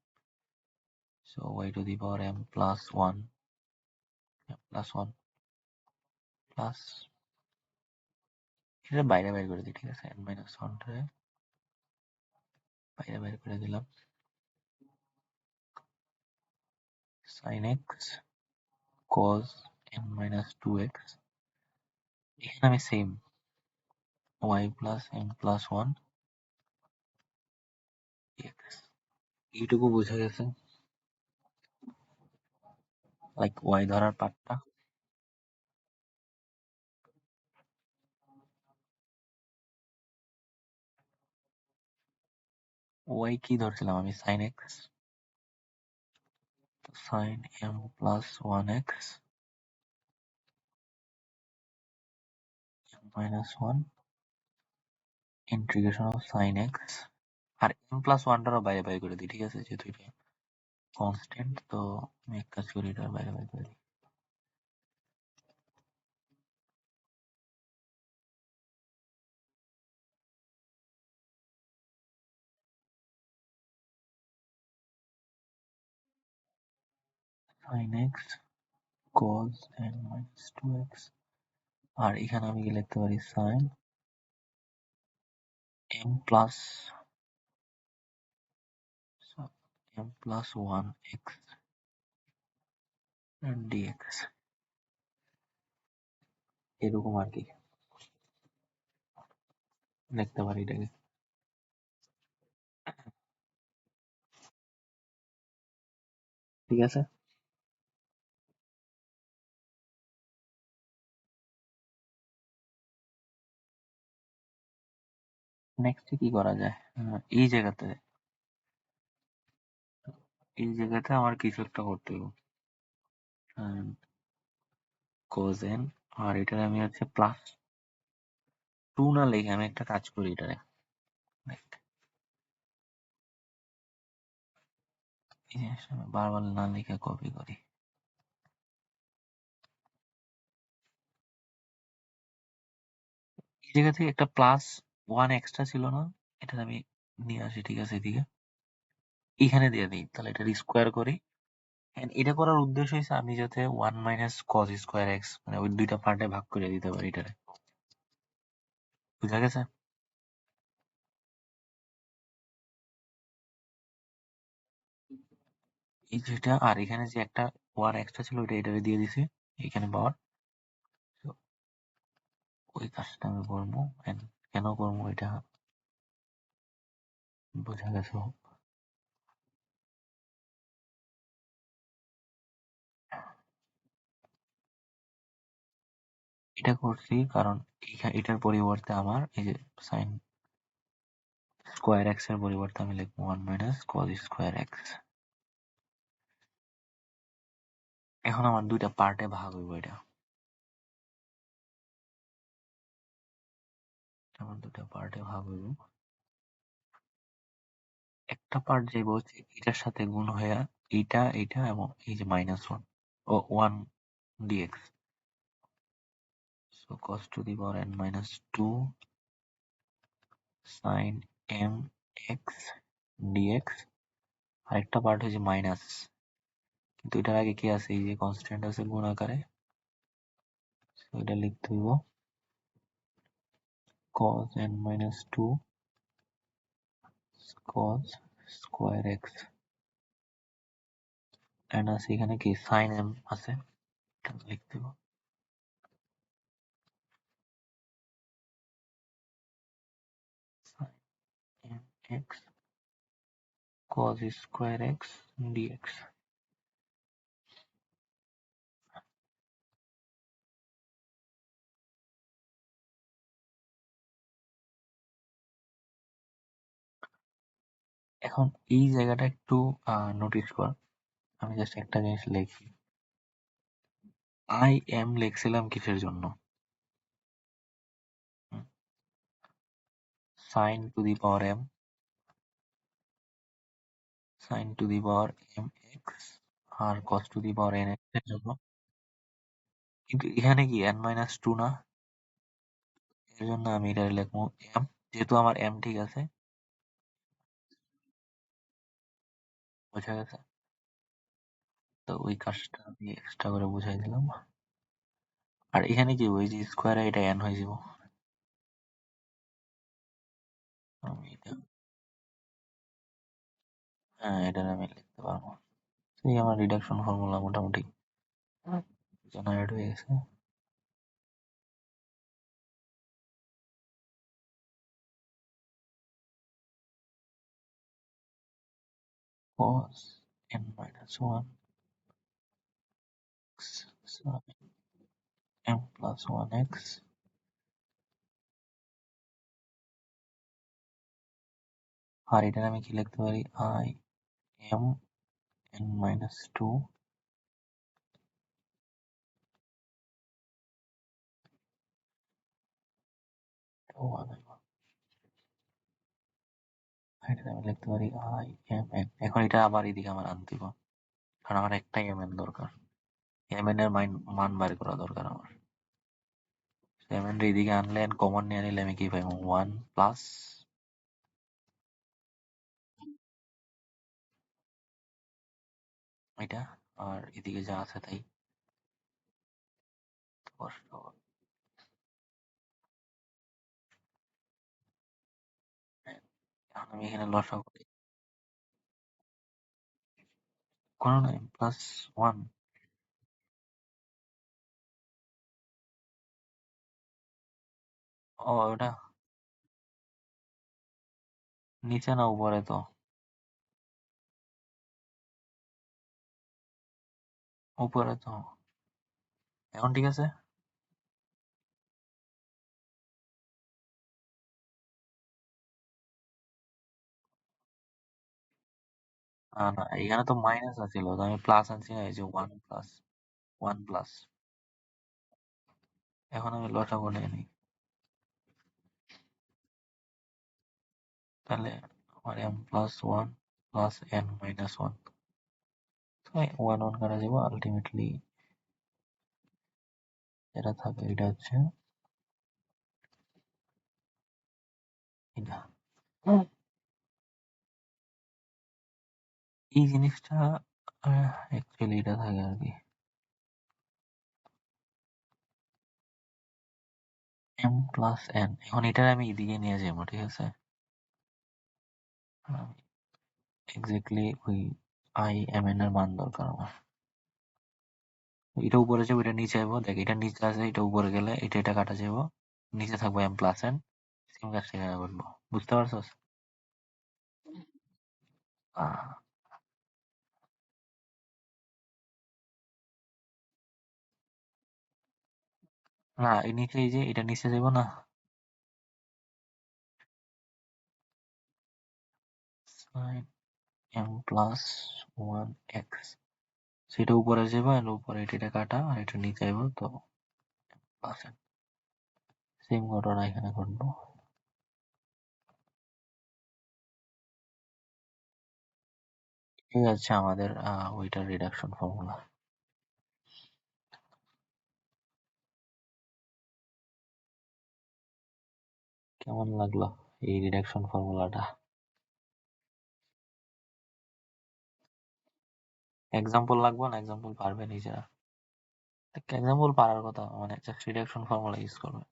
So y two the power m plus one plus এটা বাইরে বাইরে করে দিই, ঠিক আছে? n মাইনাস ওয়ানটারে বাইরে বাইরে করে দিলাম, sin x cos n minus two x, এখানে আমি same y plus m plus one dx। এইটুকু বোঝা গেছে, লাইক ওয়াই ধরার পার্টটা। ওয়াই কি ধরছিলাম আমি, sine x, sine m plus one x minus one integration of sine x, আর এম প্লাস ওয়ানটারও বাইরে বাইরে করে দিই, ঠিক আছে, যেহেতু এটা কনস্ট্যান্ট। তো আমি এক কাজ করি, এটা বাইরে বাইরে করে দিই। Sine x cos n minus 2x, আর এখানে আমি কি লিখতে পারি, sine m plus one x dx, এরকম আর কি লিখতে পারি এটাকে। ঠিক আছে, নেক্সট কি করা যায়, এই জায়গাতে আমার কিছু একটা করতে হবে। cos n, আর এটার আমি হচ্ছে প্লাস টু না লিখে আমি একটা কাজ করি, এটারে এই জিনিসটা আমি বারবার না লিখে কপি করি। এই জায়গা থেকে একটা প্লাস ওয়ান এক্সট্রা ছিল না, এটা আমি নিয়ে আসি, ঠিক আছে, এদিকে এখানে দিয়ে দিই, তাহলে এটা স্কোয়ার করি। And এটা করার উদ্দেশ্য হচ্ছে আমি যাতে one minus cause square x মানে ওই দুইটা পার্টে ভাগ করে দিতে পারি এটারে, বুঝা গেছে? এই যেটা, আর এখানে যে একটা ওয়ান এক্সট্রা ছিল ওইটা এটারে দিয়ে দিছি এখানে পাওয়ার। তো ওই কাজটা আমি করবো, and কেন করবো এটা বোঝা গেছে? এটা করছি কারণ এটার পরিবর্তে আমার এই যে সাইন স্কোয়ার এক্স এর পরিবর্তে আমি লিখবো one minus cause square x. এখন আমার দুইটা পার্টে ভাগ হইব, এটা আমার দুইটা পার্টে ভাগ হইব। একটা পার্ট যাইব হচ্ছে এটার সাথে গুণ হইয়া এইটা এবং এই যে মাইনাস ওয়ান ও one dx, so cos to the power n minus two sine m x dx. আরেকটা পার্ট হচ্ছে মাইনাস, কিন্তু এটার আগে কি আছে, এই যে কনস্ট্যান্ট আছে গুণ আকারে, so এটা লিখতে হইব cos n minus two cos square x, and আছে এখানে কি সাইন এম আছে, এটা লিখতে হইব sine m x cos square x dx. এখন এই জায়গাটা একটু নোটিস কর, আমি জাস্ট একটা জিনিস লিখি, আই এম লিখছিলাম কিসের জন্য, sine to the power m, sine to the power m x আর cos to the power n x এর জন্য। কিন্তু এখানে কি এন মাইনাস টু না, এর জন্য আমি এটা লিখবো এম, যেহেতু আমার এম ঠিক আছে, বোঝা গেছে? তো ওই কাজটা আমি এক্সট্রা করে বুঝাই দিলাম। আর এখানে কি ওই যে স্কোয়ারে এটা এন হয়ে যাব, আমি এটা, হ্যাঁ এটা আমি লিখতে পারবো। এই আমার রিডাকশন ফর্মুলা মোটামুটি জেনারেট হয়ে গেছে। cos n minus 1 sin m plus 1x . আর এটার আমি কি লিখতে পারি, I m n minus two এটা আমি লিখতে পারি আই এম এন। এখন এটা আবার এদিকে আমার আনতে হবে, কারণ আমার একটাই এম এন দরকার। এম এন এর মান বার করা দরকার আমার। এম এন এদিকে আনলে কমন নিয়ে নিলে আমি কি পাইব, ওয়ান প্লাস এটা, আর এদিকে যা আছে তাই। কষ্ট। এখন আমি এখানে লসাগু করি, কোনো নাই, প্লাস ওয়ান। ও ওটা নিচে না উপরে তো? উপরে তো। এখন ঠিক আছে? না না, এখানে তো মাইনাস আছিল, তো আমি প্লাস আনছি না, এই যে ওয়ান প্লাস, ওয়ান প্লাস। এখন আমি লসাগু নিয়ে নিই, তাহলে আমার m plus one plus n minus one, one one কাটা যাবো। আলটিমেটলি যেটা থাকে এটা হচ্ছে এটা। এই জিনিসটা অ্যাকচুয়ালি এটা থাকে আর কি, এম প্লাস এন। এখন এটা আমি এদিকে নিয়ে যাবো, ঠিক আছে? এক্স্যাক্টলি ওই আই এম এন এর মান দরকার আমার। এটা উপরে যাবো, এটা নিচে যাবো, দেখ এটা নিচে আছে, এটা উপরে গেলে এটা কাটা যাবো, নিচে থাকবো এম প্লাস এন। সেম কাজ সেখানে করবো, বুঝতে পারছস? আহ, না এই নিচে, এই যে এটা নিচে যাবো না, sine m plus one x, সেটা উপরে যাবো, আর উপরে এটা কাটা, আর এটা নিচে যাবো, তো প্লাস এন। সেম ঘটনা এখানে ঘটবো। এই হচ্ছে আমাদের ওইটার রিডাকশন ফর্মুলা। কেমন লাগলো এই রিডাকশন ফর্মুলাটা? এক্সাম্পল লাগবে না? এক্সাম্পল পারবে নিজেরা? এক্সাম্পল পারার কথা, মানে জাস্ট রিডাকশন ফর্মুলা ইউজ করবে।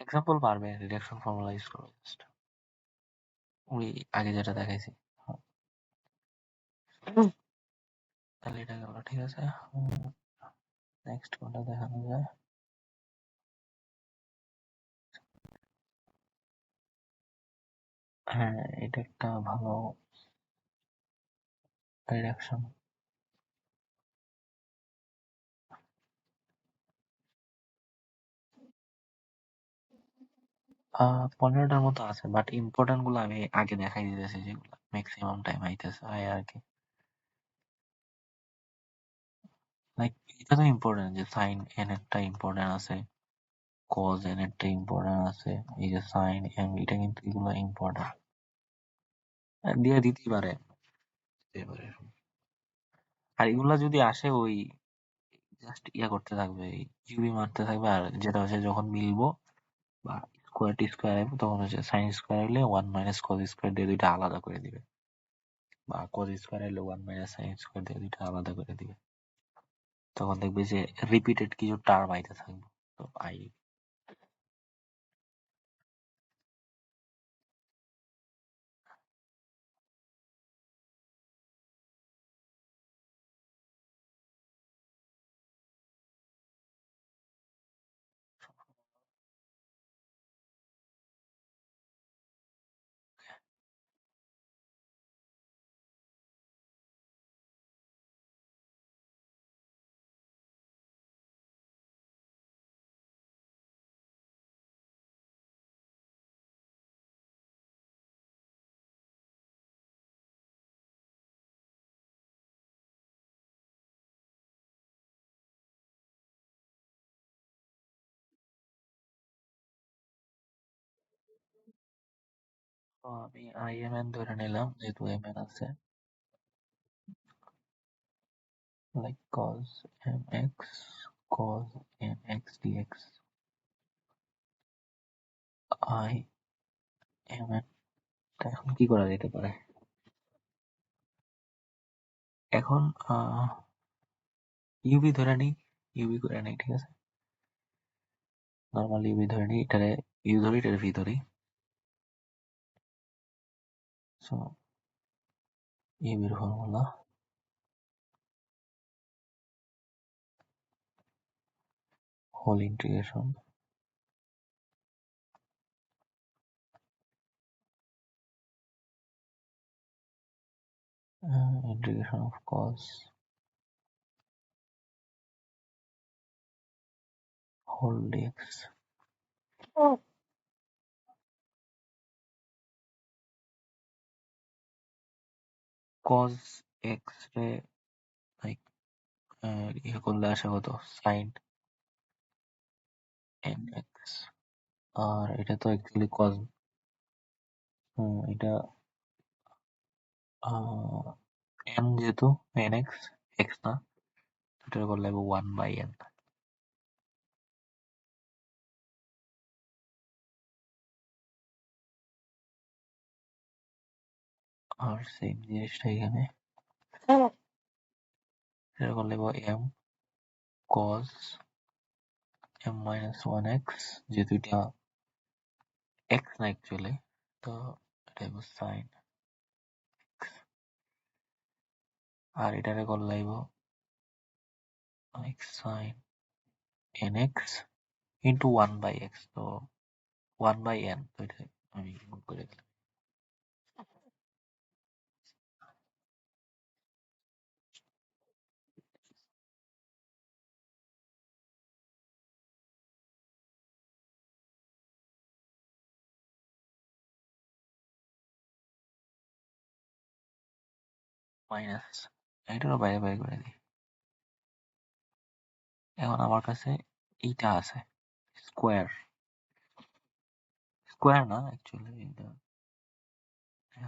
এক্সাম্পল পারবে, রিডাকশন ফর্মুলা ইউজ করবে জাস্ট, ওই আগে যেটা দেখাইছি। তাহলে এটা গেল, ঠিক আছে। নেক্সট কোনটা দেখানো যায়? হ্যাঁ, এটা একটা ভালো রিডাকশন। 15টার মতো আছে, বাট ইম্পর্টেন্ট গুলো আমি আগে দেখাই দিতেছি, যেগুলো ম্যাক্সিমাম টাইম আইতেছে আয় আর কি। লাইক এটা তো ইম্পর্টেন্ট যে সাইন এন একটা ইম্পর্টেন্ট আছে, কজ এন একটা ইম্পর্টেন্ট আছে, এই যে সাইন এম, এটা কিন্তু এগুলো ইম্পর্টেন্ট, দিয়ে দিতেই পারে, দিতে পারে। আর এগুলা যদি আসে, ওই জাস্ট ইয়া করতে থাকবে, ইউবি মারতে থাকবে, আর যেটা হচ্ছে যখন মিলবো বা স্কোয়ার টি স্কোয়ার আসবে, তখন হচ্ছে সাইন স্কোয়ার হলে ওয়ান মাইনাস কজ স্কোয়ার দিয়ে দুইটা আলাদা করে দিবে, বা কজ স্কোয়ার হলে ওয়ান মাইনাস সাইন স্কোয়ার দিয়ে দুইটা আলাদা করে দিবে। তখন দেখবে যে রিপিটেড কিছু টার্ম আইতে থাকবে, তো আই তো আমি IMN ধরে নিলাম যেহেতু MN আছে, like cos mx cos mx dx IMN। এখন কি করা যেতে পারে? এখন ইউবি ধরে নিই, ইউবি করে নিই, ঠিক আছে। নর্মাল ইউবি ধরে নিই, এটারে ইউ ধরি, এটারে ভি ধরি। সো ইউবির formula whole integration integration of cos whole dx cos x রে like ইয়ে করলে আসে কত sin nx, আর এটা তো অ্যাকচুয়ালি cos, এটা n যেহেতু nx x না, এটা করলে 1/n। আর সেম জিনিসটা এখানে এটা করলে m cos m-1x, যেহেতু এটা x না অ্যাকচুয়ালি, তো এটা sin x, আর এটারে করলে like sin nx into 1/x, তো 1/n, তো এটা আমি গুণ করে দিলাম মাইনাস, এটারও বাইরে বাইরে করে দিই। এখন আমার কাছে এইটা আছে স্কোয়ার, স্কোয়ার না অ্যাকচুয়ালি এটা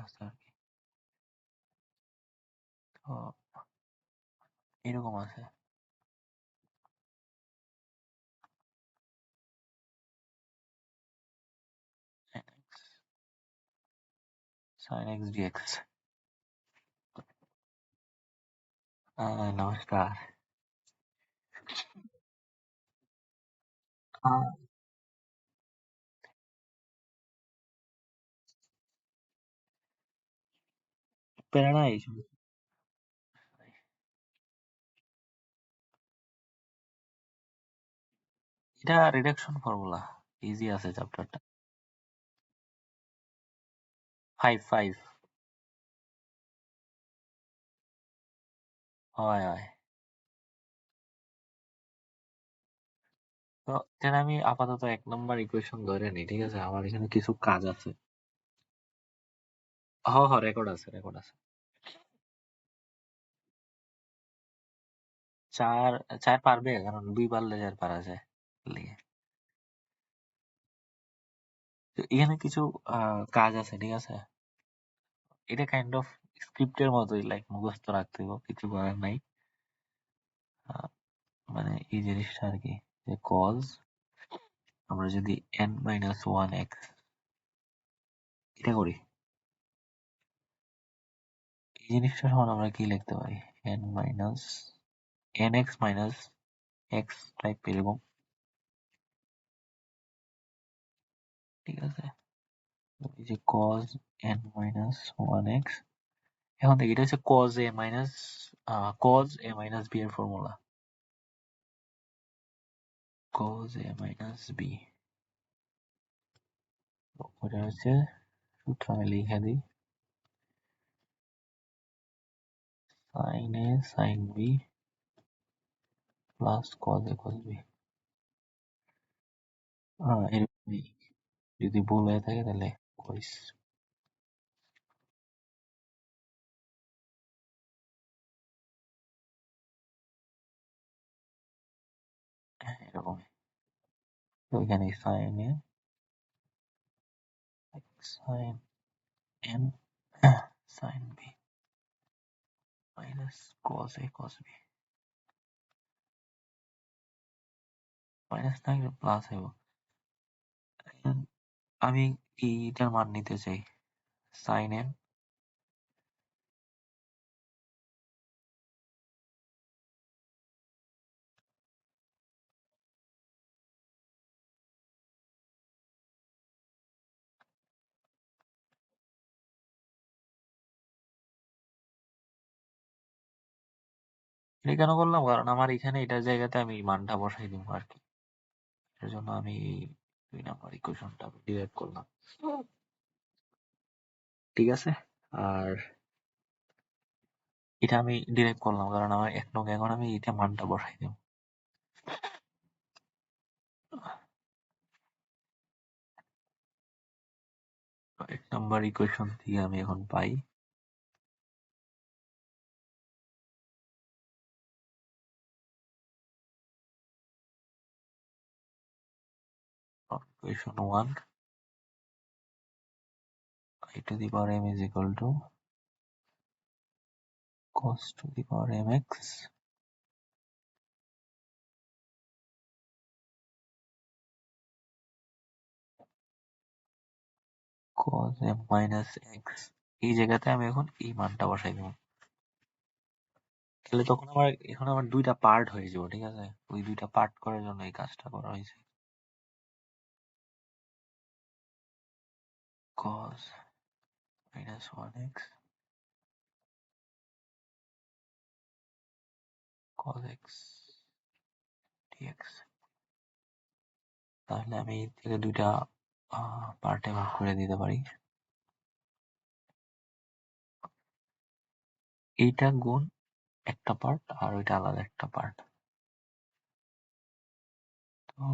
আছে আর কি। তো এরকম আছে nx sin x dx। নমস্কার। প্যারা নাই, এটা রিডাকশন ফর্মুলা, ইজি আছে চ্যাপ্টারটা। 5 হয় হয়। তো এখানে আমি আপাতত 1 নম্বর ইকুয়েশন ধরে নিই, ঠিক আছে, আমার এখানে কিছু কাজ আছে। রেকর্ড আছে, রেকর্ড আছে। চার, চার পারবে কারণ 2 পারলে 4 পারা যায় লিগে। তো এখানে কিছু কাজ আছে, ঠিক আছে। এটা কাইন্ড অফ স্ক্রিপ্টের মতোই, লাইক মুখস্থ রাখতে হবে, কিছু করার নাই। আহ, মানে এই জিনিসটা আর কি, যে কজ আমরা যদি n-1x এটা করি, এই জিনিসটা সমান আমরা কি লিখতে পারি, n minus nx minus x type এরকম, ঠিক আছে। এই যে cos n-1x, এখন দেখি এটা হচ্ছে cos a মাইনাস b এর formula, cos a minus b, ওটা হচ্ছে সূত্র আমি লিখে দিই, sin a sin b plus cos a cos b। এরকমই, যদি ভুল হয়ে থাকে তাহলে কইস। এরকমই। তো এখানে sin a sin n sin b minus cos a cos b minus না প্লাস হইব। আমি এইটার মান নিতে চাই sin n এটা কেন করলাম, কারণ আমার এখানে এটার জায়গাতে আমি মানটা বসাই দিব আর কি। এর জন্য আমি এই 2 নাম্বার ইকুয়েশনটা ডিরাইভ করলাম। ঠিক আছে, আর এটা আমি ডিরাইভ করলাম কারণ আমার এখন আমি এটা মানটা বসাই দেব। 1 নাম্বার ইকুয়েশন থেকে আমি এখন পাই equation 1 I to the power m is equal to cos to the power mx cos m minus x। এই জায়গাতে আমি এখন এই মানটা বসাই দেব। তাহলে তখন আমার দুইটা পার্ট হয়ে যাবে। ঠিক আছে, ওই দুইটা পার্ট করার জন্য এই কাজটা করা হয়েছে। cos minus 1x cos x dx। তাহলে আমি এর থেকে দুইটা পার্টে ভাগ করে দিতে পারি। এইটা গুণ একটা পার্ট আর ওইটা আলাদা একটা পার্ট। তো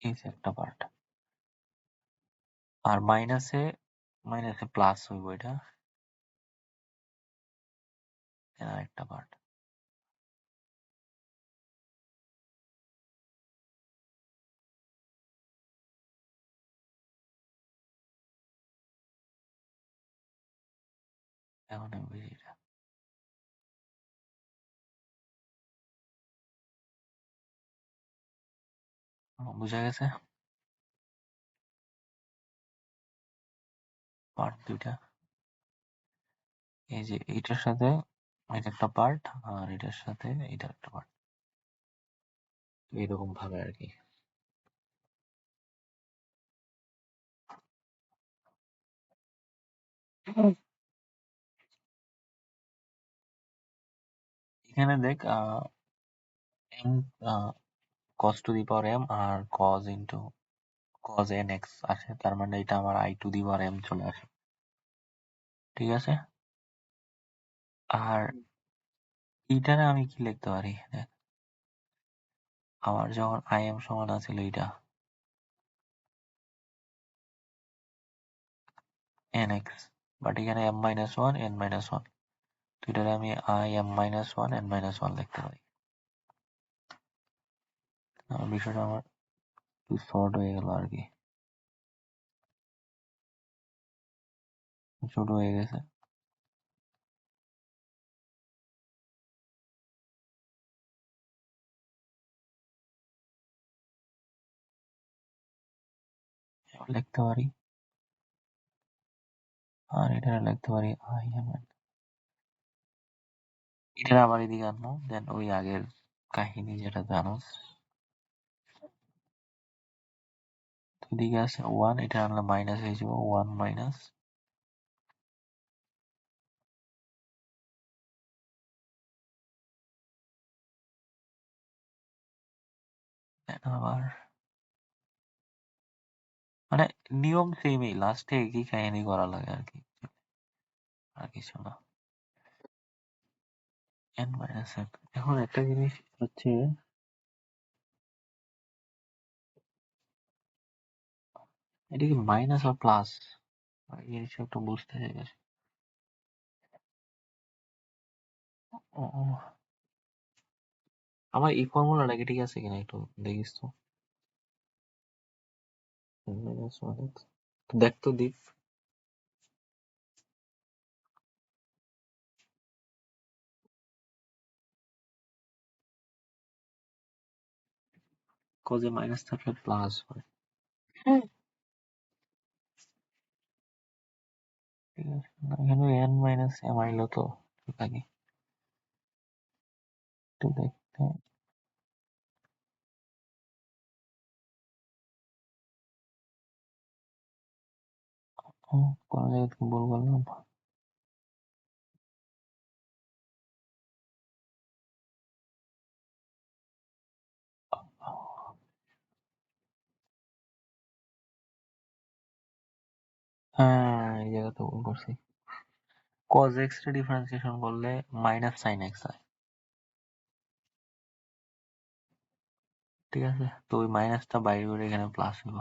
এই যে একটা পার্ট, আর মাইনাসে প্লাস হইব এটা আর একটা পার্ট। এখন আমি বুঝি এটা। বুঝা গেছে পার্ট দুইটা। এই যে এইটার সাথে এটা একটা পার্ট আর এটার সাথে এটা একটা পার্ট, এইরকম ভাবে আর কি। এখানে দেখ m cos to the power m R cos into cos nx আসে, তার মানে এটা আমার I to the power m চলে আসে। ঠিক আছে, আর এইটারে আমি কি লিখতে পারি দেখ, আমার যখন im সমান আছিল এইটা nx, বাট এখানে m minus 1 n minus 1, তো এটারে আমি im minus 1 n minus 1 লিখতে পারি। বিষয়টা আমার একটু শর্ট হয়ে গেল আর কি, ছোট হয়ে গেছে। এবার লিখতে পারি, আর এটা লিখতে পারি im, এটা আবার এদিকে আনবো, দেন ওই আগের কাহিনী যেটা জানোস। তো এদিকে আছে 1, এটা আনলে মাইনাস হয়ে যাবে 1 মাইনাস আবার, মানে নিয়ম সেমই, লাস্টে একই কাহিনী করা লাগে আর কি, আর কিছু না। n মাইনাস n, এখন একটা জিনিস হচ্ছে এটা কি মাইনাস আর প্লাস? এই জিনিসটা একটু বুঝতে চাইছি। ও, ও। আমার এই ফর্মুলাটা কি ঠিক আছে কিনা একটু দেখিস তো। দেখ তো দীপ। কজে মাইনাস থাকলে প্লাস হয়। হ্যাঁ। ঠিক আছে, না, এখানে এন মাইনাস এম আইলো তো ঠিক আছে। একটু দেখতে। কোন জায়গা থেকে ভুল করলাম। হ্যাঁ, এই জায়গাতে ভুল করছি। cos x রে ডিফারেন্সিয়েশন করলে মাইনাস সাইন এক্স হয়। ঠিক আছে, তো ওই মাইনাসটা বাইরে করে এখানে প্লাস হইব।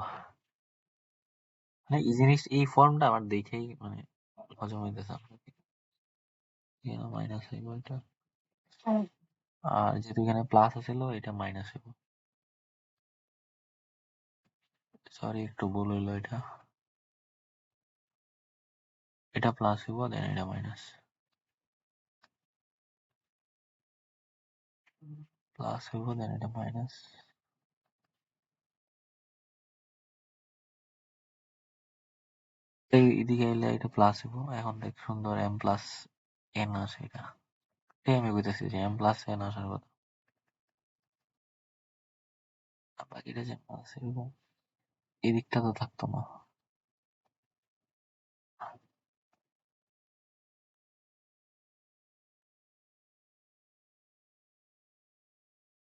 মানে এই জিনিস, এই ফর্মটা আমার দেখেই মানে হজম হইতেছে আপনাকে। মাইনাস হইব এটা, আর যেহেতু এখানে প্লাস আছিল এটা মাইনাস হইব। সরি, একটু ভুল হইলো। এটা প্লাস হইব, দেন এটা মাইনাস। প্লাস হইব, দেন এটা মাইনাস। এইদিকে এলে এটা প্লাস হইব। এখন দেখ সুন্দর এম প্লাস এন আসে এটা। এটাই আমি বুঝতেছি যে এম প্লাস এন আসার কথা। আর বাকিটা যে প্লাস হইব, এই দিকটা তো থাকতো না।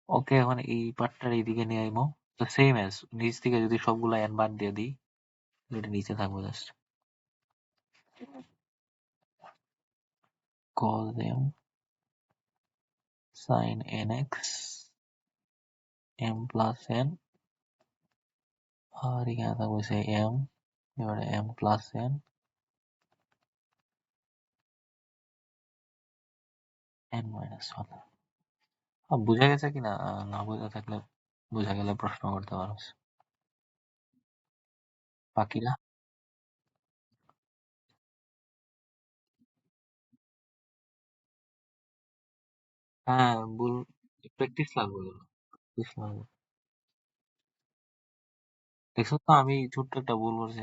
ওকে, এখন এই পার্টটার এইদিকে নিয়ে আইমো। তো সেম এস নিচ থেকে যদি সবগুলা এন বাদ দিয়ে দিই, এটা নিচে থাকবো just. cos m sin nx m plus n, আর এখানে থাকবে সে m, এবারে m plus n n minus one. বুঝা গেছে কিনা? না বোঝা থাকলে, বোঝা গেলে প্রশ্ন করতে পারো। বাকিরা, হ্যাঁ, ভুল। প্র্যাকটিস লাগবে এগুলো, প্র্যাকটিস লাগবে। দেখছো তো আমি ছোট্ট একটা ভুল করছি,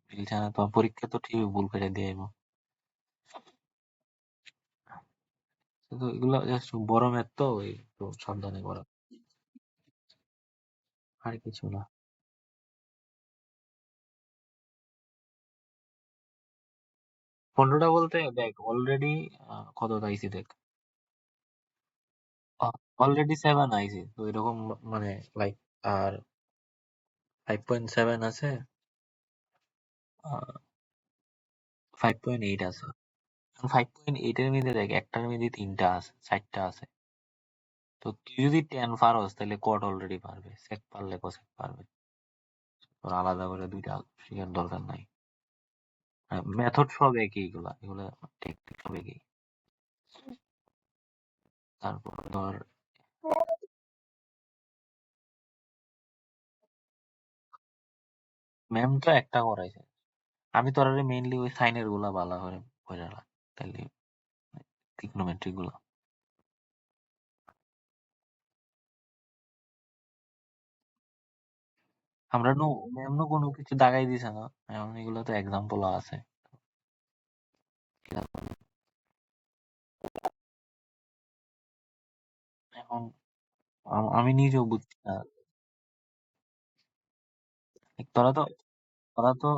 মিলছে না। তোমার পরীক্ষা তো ঠিক ভুল করে দিয়ে আইবো। তো এগুলো জাস্ট বড় ম্যাথ তো, একটু সাবধানে করা, আর কিছু না। 15টা বলতে দেখ অলরেডি কত আইছি দেখ। অলরেডি 7 আইছি তো এরকম, মানে লাইক, আর 5.7 আছে, 5.8 আছে। 5.8 এর মধ্যে দেখ একটার মধ্যে 3টা আছে, 4টা আছে। তো তুই যদি 10 পারস তাহলে কট অলরেডি পারবে, সেক পারলে কোসেক পারবে। তোর আলাদা করে দুইটা শিখার দরকার নাই। মেথড সব একই, এগুলা এগুলা টেকনিক সব একই। তারপর ধর, ম্যাম তো একটা করাইছে। আমি তোর মেইনলি ওই সাইনের গুলা ভালো করে করে রাখ, তাহলে ত্রিগনোমেট্রিক গুলা। আমরা নো, ম্যাম নো কোনো কিছু দাগাই দিছে না, এখন এগুলো তো এক্সাম্পল আছে। এখন আমি নিজেও বুঝছি না। তোরা তো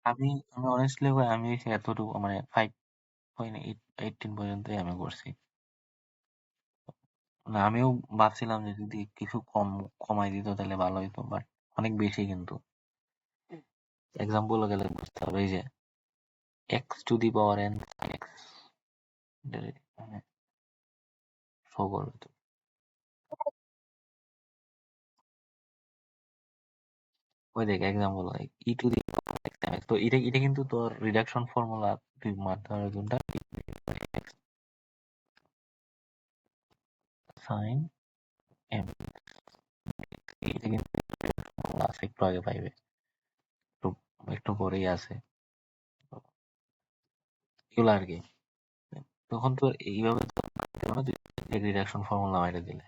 আমি আমি অনেস্টলি ভাই, আমি এতটুকু মানে 5.18 পর্যন্তই আমি করছি। না, আমিও ভাবছিলাম যে যদি কিছু কমাই দিত তাহলে ভালো হইতো, বাট অনেক বেশি কিন্তু। এক্সাম্পল গেলে বুঝতে হবে, এই যে x⁴n x, মানে শো করবে তো। ওই দেখ example, E to the power x তো এটা কিন্তু তোর রিডাকশন ফর্মুলা তুই মারতে হবে কোনটা সাইন এম, এটা কিন্তু formula আছে, একটু আগে পাইবে, একটু একটু পরেই আছে এগুলো আর কি। তখন তো এইভাবে তো রিডাকশন ফর্মুলা মাইরে দিলে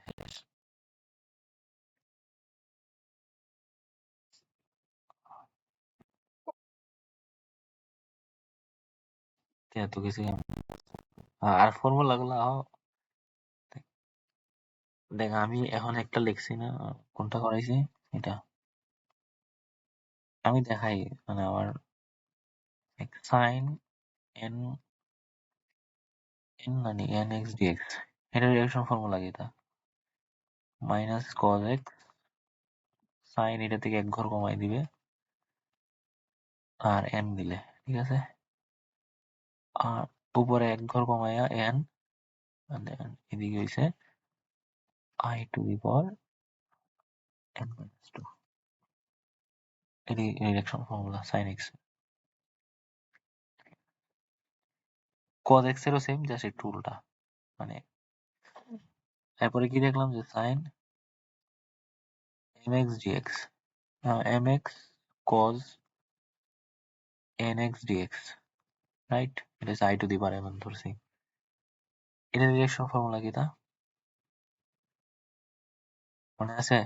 এত কিছু। আর ফর্মুলা গুলা দেখ আমি এখন একটা লিখছি না, কোনটা করাইছি এটা আমি দেখাই, মানে আমার সাইন এন এন মানে এন এক্স ডিএক্স, এটা রিডাকশন ফর্মুলা কি তা মাইনাস কজ এক্স সাইন এটা থেকে এক ঘর কমাই দিবে আর এন দিলে, ঠিক আছে। আর উপরে এক ঘর কমাইয়া এন, এদিকে হইছে I to the power n minus two, এটি reduction formula sine x. Cos x এরও সেম, জাস্ট একটু উল্টা, মানে এরপরে কি দেখলাম যে sine m x dx, m x cos n x dx, right, এটা হচ্ছে আই টু দি পাওয়ার এমন ধরছি। এটা রিডাকশন ফর্মুলা কি তা মনে আছে?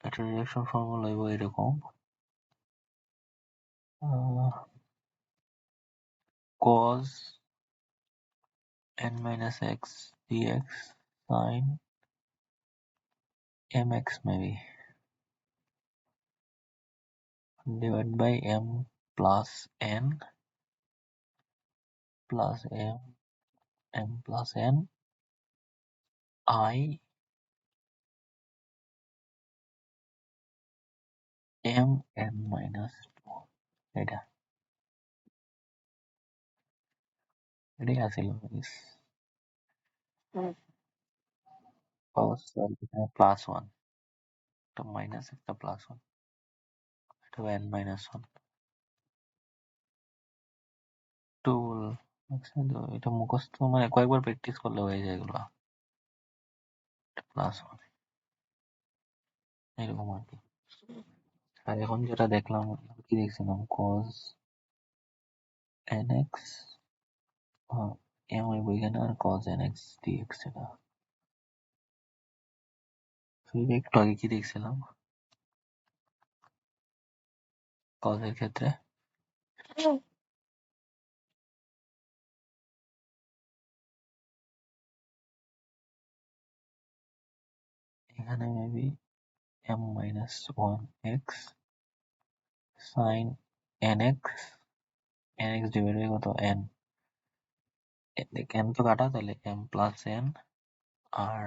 এটা রিডাকশন ফর্মুলা হইব এরকম, cos n minus x dx sin mx maybe divided by m plus n plus m plus n I m n minus 2, এটা এটাই আছিল cos এখানে প্লাস ওয়ান, একটা মাইনাস একটা প্লাস ওয়ান, এটা n মাইনাস ওয়ান টুল। এটা মুখস্থ মানে কয়েকবার প্র্যাকটিস করলে হয়ে যায় এগুলো, প্লাস ওয়ান এরকম আর কি। আর এখন যেটা দেখলাম, কি দেখছিলাম cos nx এম হইব এখানে আর cos nx dx, এটা একটু আগে কি দেখছিলাম cos এর ক্ষেত্রে, এখানে maybe m minus 1x sin nx, nx divide by কত n, n তো কাটা, তাহলে m প্লাস n আর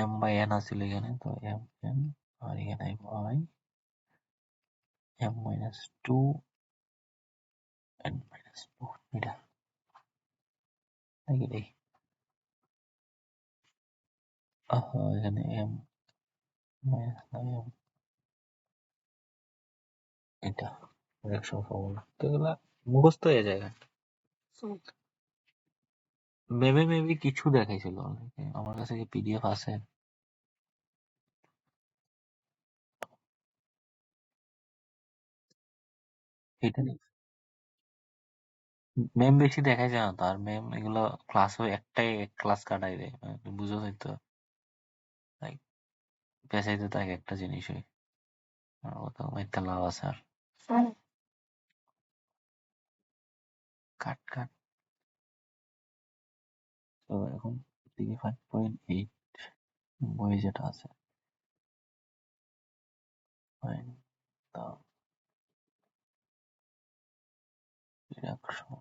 m বাই n আছিল এখানে, তো m n আর এখানে i m minus 2 n minus 2, এটা নাকি দেই এখানে m minus m, এটা রিডাকশন ফর্মুলা, তো এগুলা মুখস্থ হয়ে যায়। মেবি কিছু দেখাইছিল অনেকে, আমার কাছে কি পিডিএফ আছে এটা নিয়ে। মেম বেশি দেখাই যায় না তো, আর মেম এগুলো ক্লাস একটাই এক ক্লাস কাটাই দেয়, বুঝো তো, লাইক পেঁচাইতে থাকে একটা জিনিসই, আর ওটা মাইরতে লাভ আছে আর কাট কাট। তো এখন দিকে 5.8 বই যেটা আছে, find the reduction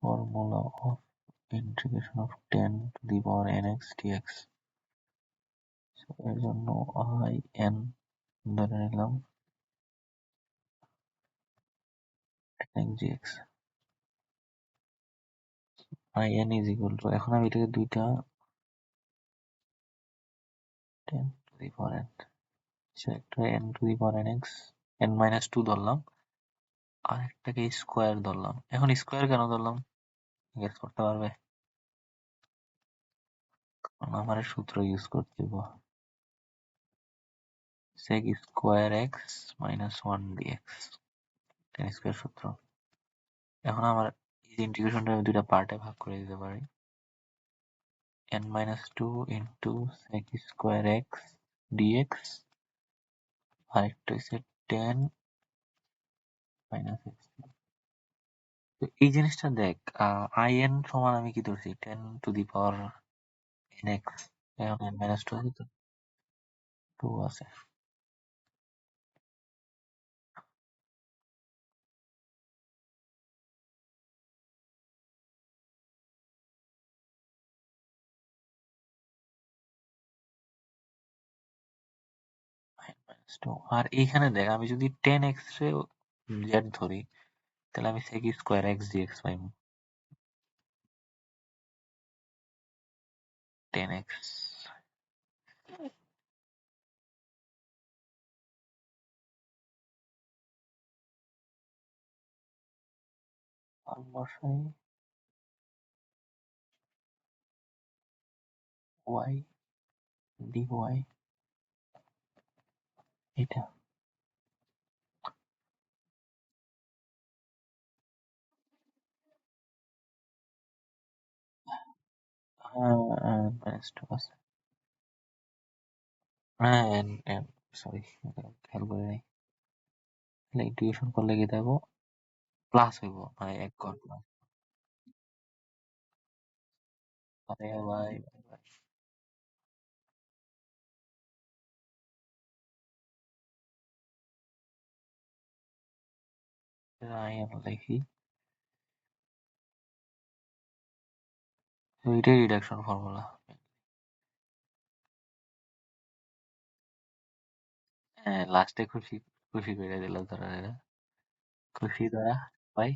formula of integration of 10 to the power nx dx। So, এর জন্য i n ধরে নিলাম nx dx, i n is equal to, এখন আমি এটাকে দুইটা 10 to the power n, একটা n to the power nx, n minus 2 ধরলাম, আর একটাকে স্কোয়ার ধরলাম। এখন স্কোয়ার কেন ধরলাম গেস করতে পারবে? কারণ আমার সূত্র ইউজ করতে দিব, sec square x minus 1 dx, tan square সূত্র। এখন আমার এই ইন্টিগ্রেশনটা আমি দুইটা পার্টে ভাগ করে দিতে পারি, n minus 2 into sec square x dx, আর একটা হচ্ছে tan minus x। তো এই জিনিসটা দেখ, in সমান আমি কি ধরছি 10 to the power nx, এখন n minus 2 আছে তো, 2 আছে। minus 2, আর এইখানে দেখ আমি যদি 10x রে z ধরি, তাহলে আমি sec স্কোয়ার x dx পাইব, 10x। আর বসাই y dy, এটা minus 2 আছে। হ্যাঁ, সরি, খেয়াল করি নাই। তাহলে ইন্টিগ্রেশন করলে কি দেখো প্লাস হইব, মানে এক ঘর প্লাস। আরে ভাই, আমি লিখি, তো এটাই রিডাকশন ফর্মুলা। হ্যাঁ, লাস্টে খুশি খুশি করে দিল ধরা, এরা খুশি ধরা ভাই।